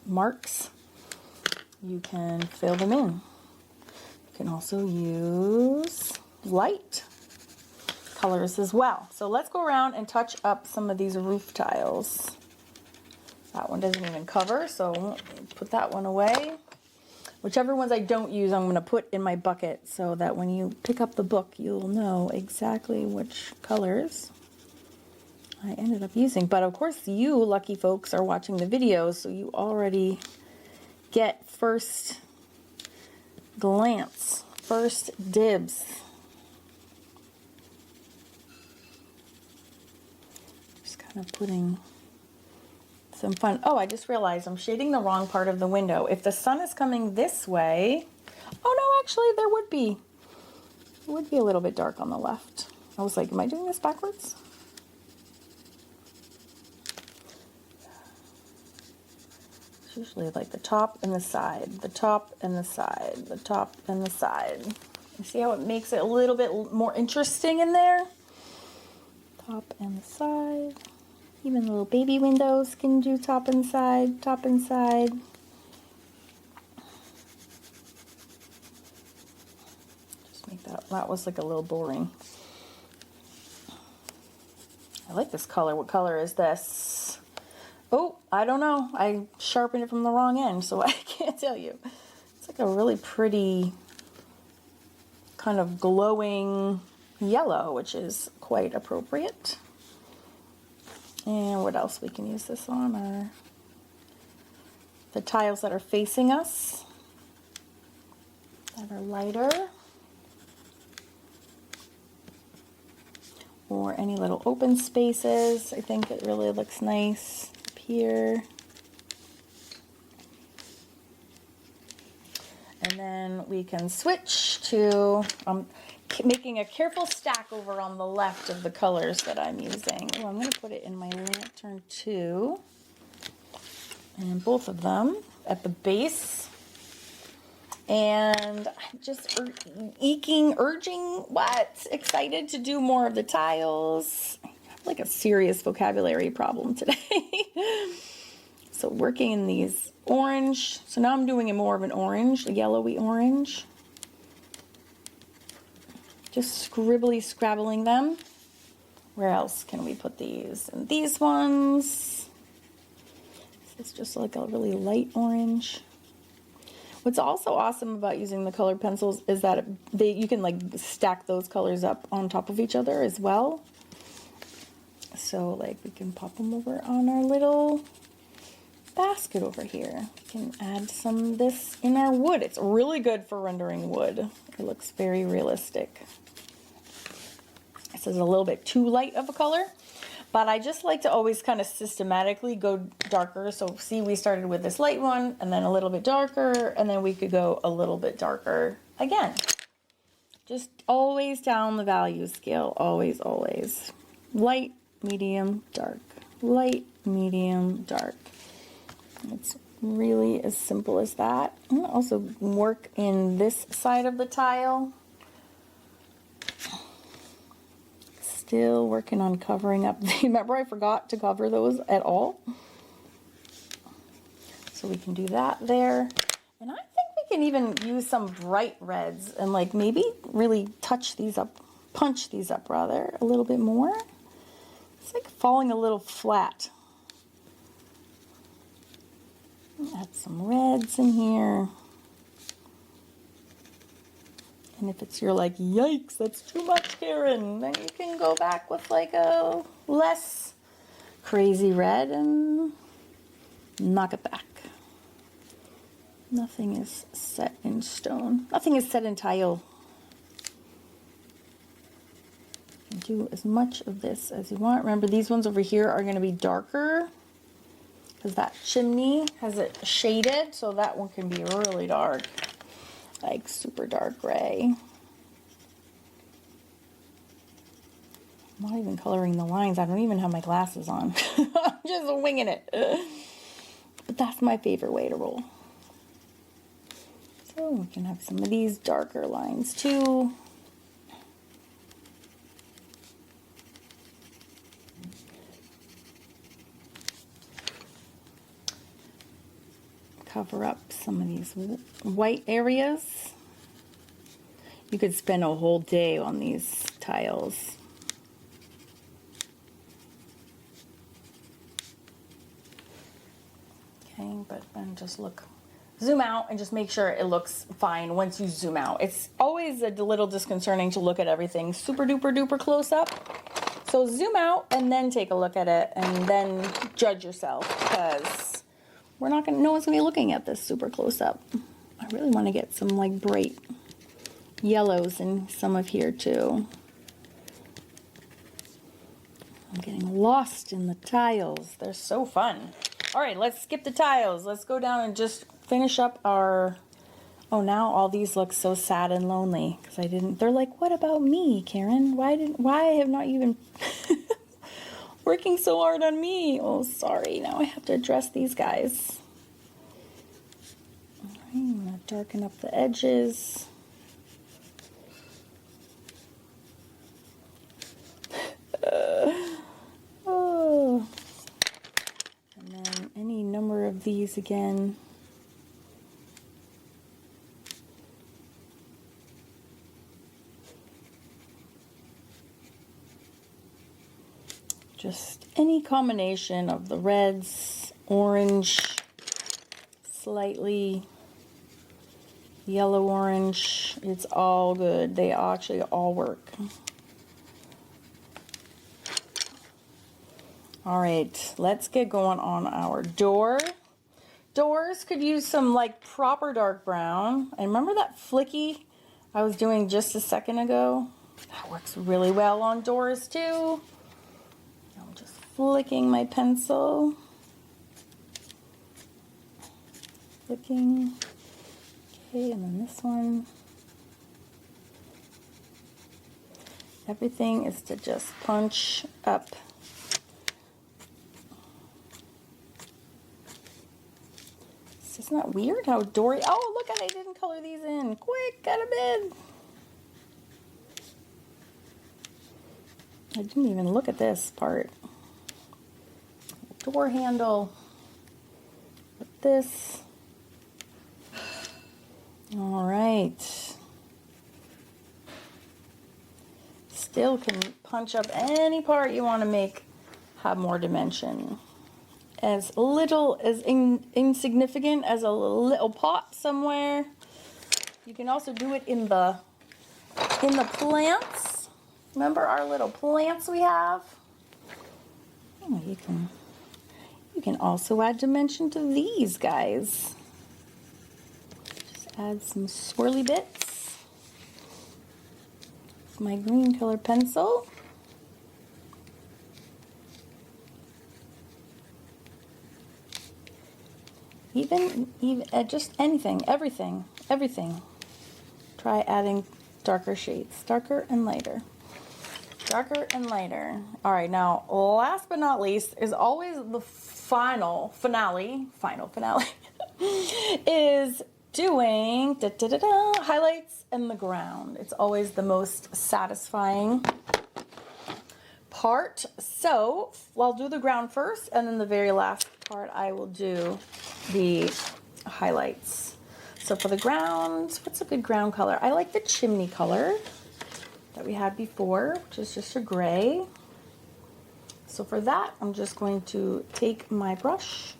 Speaker 1: marks. You can fill them in. You can also use light colors as well. So let's go around and touch up some of these roof tiles. That one doesn't even cover, so put that one away. Whichever ones I don't use, I'm going to put in my bucket so that when you pick up the book, you'll know exactly which colors I ended up using. But of course, you lucky folks are watching the videos, so you already get first glance, first dibs. Just kind of putting some fun. Oh, I just realized I'm shading the wrong part of the window. If the sun is coming this way, oh no, actually there would be. It would be a little bit dark on the left. I was like, am I doing this backwards? It's usually like the top and the side, the top and the side, the top and the side. You see how it makes it a little bit more interesting in there? Top and the side. Even little baby windows can do top and side, top and side. Just make that was like a little boring. I like this color. What color is this? Oh, I don't know. I sharpened it from the wrong end, so I can't tell you. It's like a really pretty kind of glowing yellow, which is quite appropriate. And what else we can use this on are the tiles that are facing us, that are lighter, or any little open spaces. I think it really looks nice up here. And then we can switch to making a careful stack over on the left of the colors that I'm using. Oh, I'm going to put it in my lantern too. And both of them at the base. And I'm just excited to do more of the tiles. I have like a serious vocabulary problem today. So working in these orange. So now I'm doing more of an orange, a yellowy orange. Just scrabbling them. Where else can we put these? And these ones. This is just like a really light orange. What's also awesome about using the colored pencils is that you can like stack those colors up on top of each other as well. So like we can pop them over on our little basket over here. We can add some of this in our wood. It's really good for rendering wood. It looks very realistic. This is a little bit too light of a color, but I just like to always kind of systematically go darker. So see, we started with this light one and then a little bit darker, and then we could go a little bit darker again. Just always down the value scale, always, always. Light, medium, dark. Light, medium, dark. It's really as simple as that. I'm going to also work in this side of the tile. still working on covering up. Remember, I forgot to cover those at all. So we can do that there. And I think we can even use some bright reds and like maybe really touch these up, punch these up rather, a little bit more. It's like falling a little flat. Add some reds in here. And if it's you're like, yikes, that's too much, Karen, then you can go back with like a less crazy red and knock it back. Nothing is set in stone. Nothing is set in tile. Do as much of this as you want. Remember, these ones over here are going to be darker because that chimney has it shaded, so that one can be really dark, like super dark gray. I'm not even coloring the lines. I don't even have my glasses on. I'm just winging it. But that's my favorite way to roll. So we can have some of these darker lines too. Cover up some of these white areas. You could spend a whole day on these tiles. Okay, but then just look, zoom out and just make sure it looks fine once you zoom out. It's always a little disconcerting to look at everything super duper duper close up. So zoom out and then take a look at it and then judge yourself, because we're not gonna, no one's gonna be looking at this super close up. I really want to get some like bright yellows in some of here too. I'm getting lost in the tiles. They're so fun. All right, let's skip the tiles. Let's go down and just finish up our, oh, now all these look so sad and lonely because I didn't, they're like, what about me, Karen? Why have not you been working so hard on me? Oh, sorry. Now I have to address these guys. All right, I'm going to darken up the edges. Oh. And then any number of these again. Just any combination of the reds, orange, slightly yellow orange, it's all good. They actually all work. All right, let's get going on our door. Doors could use some like proper dark brown. And remember that flicky I was doing just a second ago? That works really well on doors too. Flicking my pencil, flicking, okay, and then this one. Everything is to just punch up. Isn't that weird how Dory, oh look at, I didn't color these in, quick, got them in. I didn't even look at this part. Door handle with this. All right. Still can punch up any part you want to make have more dimension. As little as insignificant as a little pot somewhere. You can also do it in the plants. Remember our little plants we have? Oh, you can also add dimension to these guys. Just add some swirly bits. My green color pencil. Even just anything, everything. Try adding darker shades, darker and lighter. Darker and lighter. All right, now last but not least is always the final finale is doing highlights in the ground. It's always the most satisfying part. So I'll do the ground first, and then the very last part I will do the highlights. So for the ground, what's a good ground color? I like the Chimney color that we had before, which is just a gray. So for that, I'm just going to take my brush,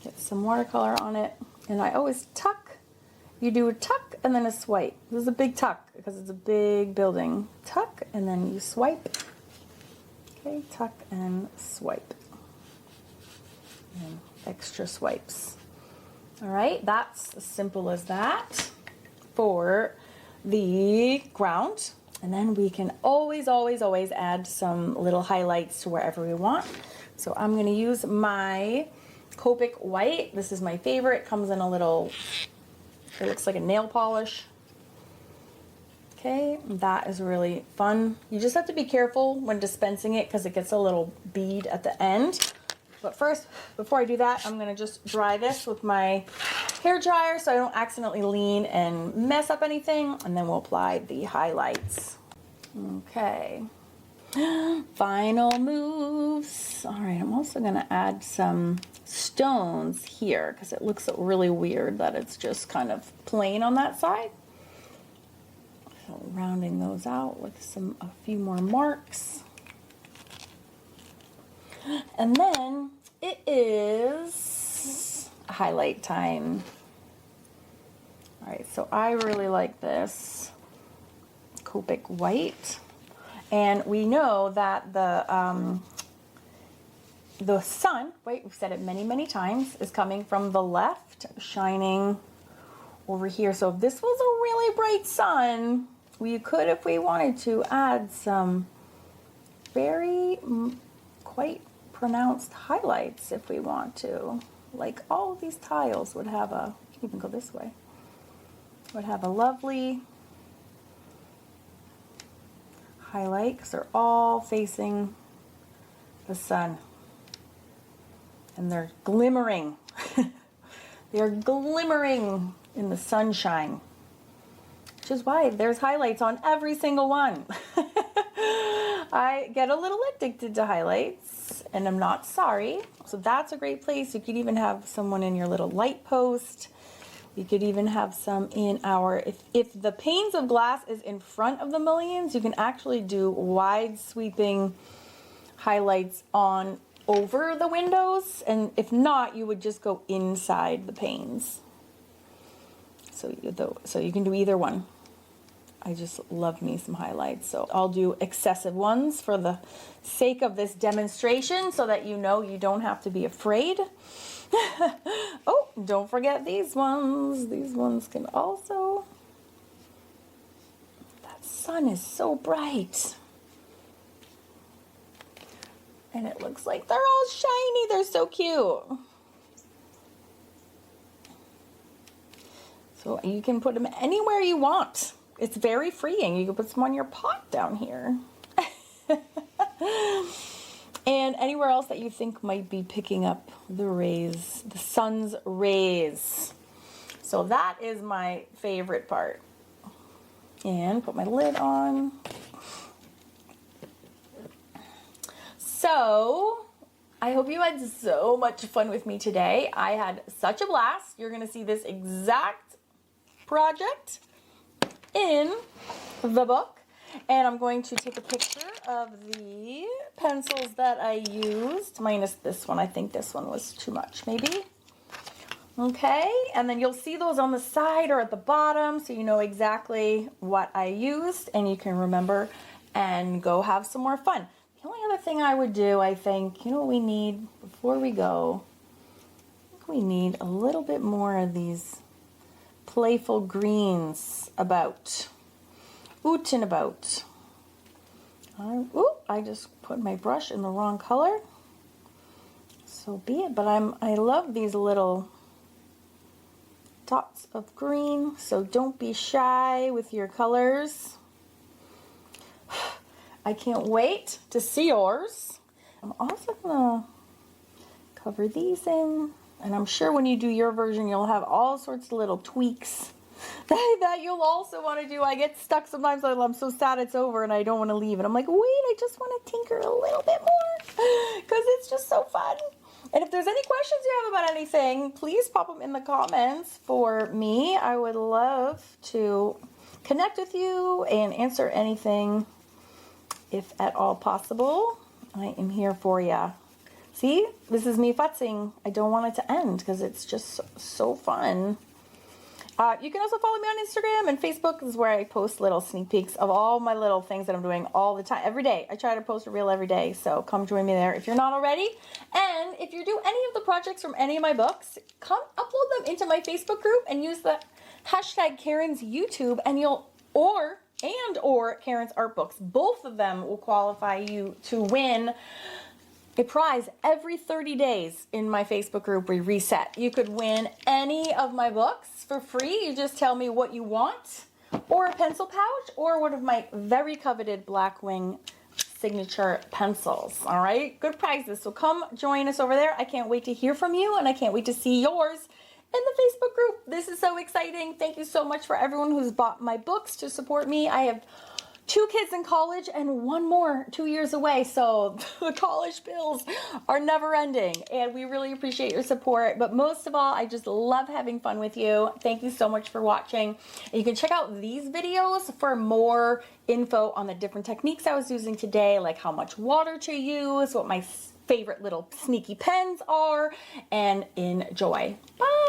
Speaker 1: get some watercolor on it, and I always tuck. You do a tuck and then a swipe. This is a big tuck because it's a big building. Tuck and then you swipe. Okay, tuck and swipe. And extra swipes. All right, that's as simple as that for the ground. And then we can always, always, always add some little highlights to wherever we want. So I'm going to use my Copic white. This is my favorite. It comes in a little, it looks like a nail polish. Okay, that is really fun. You just have to be careful when dispensing it because it gets a little bead at the end. But first, before I do that, I'm going to just dry this with my hair dryer so I don't accidentally lean and mess up anything. And then we'll apply the highlights. Okay. Final moves. All right, I'm also going to add some stones here because it looks really weird that it's just kind of plain on that side. So rounding those out with a few more marks. And then it is highlight time. All right, so I really like this Copic white. And we know that the sun, wait, we've said it many, many times, is coming from the left, shining over here. So if this was a really bright sun, we could, if we wanted to, add some very quite pronounced highlights if we want to. Like all of these tiles would have a, you can even go this way, would have a lovely highlight because they're all facing the sun. And they're glimmering. They're glimmering in the sunshine. Which is why there's highlights on every single one. I get a little addicted to highlights, and I'm not sorry. So that's a great place. You could even have someone in your little light post. You could even have some in our, if the panes of glass is in front of the mullions, you can actually do wide sweeping highlights on over the windows, and if not, you would just go inside the panes. So you can do either one. I just love me some highlights, so I'll do excessive ones for the sake of this demonstration so that you know you don't have to be afraid. Oh, don't forget these ones. These ones can also, that sun is so bright. And it looks like they're all shiny. They're so cute. So you can put them anywhere you want. It's very freeing. You can put some on your pot down here. And anywhere else that you think might be picking up the rays, the sun's rays. So that is my favorite part. And put my lid on. So, I hope you had so much fun with me today. I had such a blast. You're going to see this exact project in the book. And I'm going to take a picture of the pencils that I used, minus this one. I think this one was too much, maybe. Okay, and then you'll see those on the side or at the bottom so you know exactly what I used and you can remember and go have some more fun. The only other thing I would do, I think, you know what we need before we go? I think we need a little bit more of these playful greens about. Oot and about. I just put my brush in the wrong color. So be it, but I love these little dots of green, so don't be shy with your colors. I can't wait to see yours. I'm also gonna cover these in, and I'm sure when you do your version, you'll have all sorts of little tweaks that you'll also want to do. I get stuck sometimes. I'm so sad it's over and I don't want to leave. And I'm like, wait, I just want to tinker a little bit more because it's just so fun. And if there's any questions you have about anything, please pop them in the comments for me. I would love to connect with you and answer anything if at all possible. I am here for you. See, this is me futzing. I don't want it to end because it's just so fun. You can also follow me on Instagram and Facebook. This is where I post little sneak peeks of all my little things that I'm doing all the time, every day. I try to post a reel every day, so come join me there if you're not already. And if you do any of the projects from any of my books, come upload them into my Facebook group and use the hashtag Karen's YouTube, and or Karen's Art Books. Both of them will qualify you to win a prize every 30 days in my Facebook group. We reset. You could win any of my books for free. You just tell me what you want, or a pencil pouch, or one of my very coveted Blackwing signature pencils. All right, good prizes. So come join us over there. I can't wait to hear from you, and I can't wait to see yours in the Facebook group. This is so exciting. Thank you so much for everyone who's bought my books to support me. I have 2 kids in college and 1 more 2 years away, so the college bills are never ending, and we really appreciate your support. But most of all, I just love having fun with you. Thank you so much for watching. And you can check out these videos for more info on the different techniques I was using today, like how much water to use, what my favorite little sneaky pens are, and enjoy. Bye.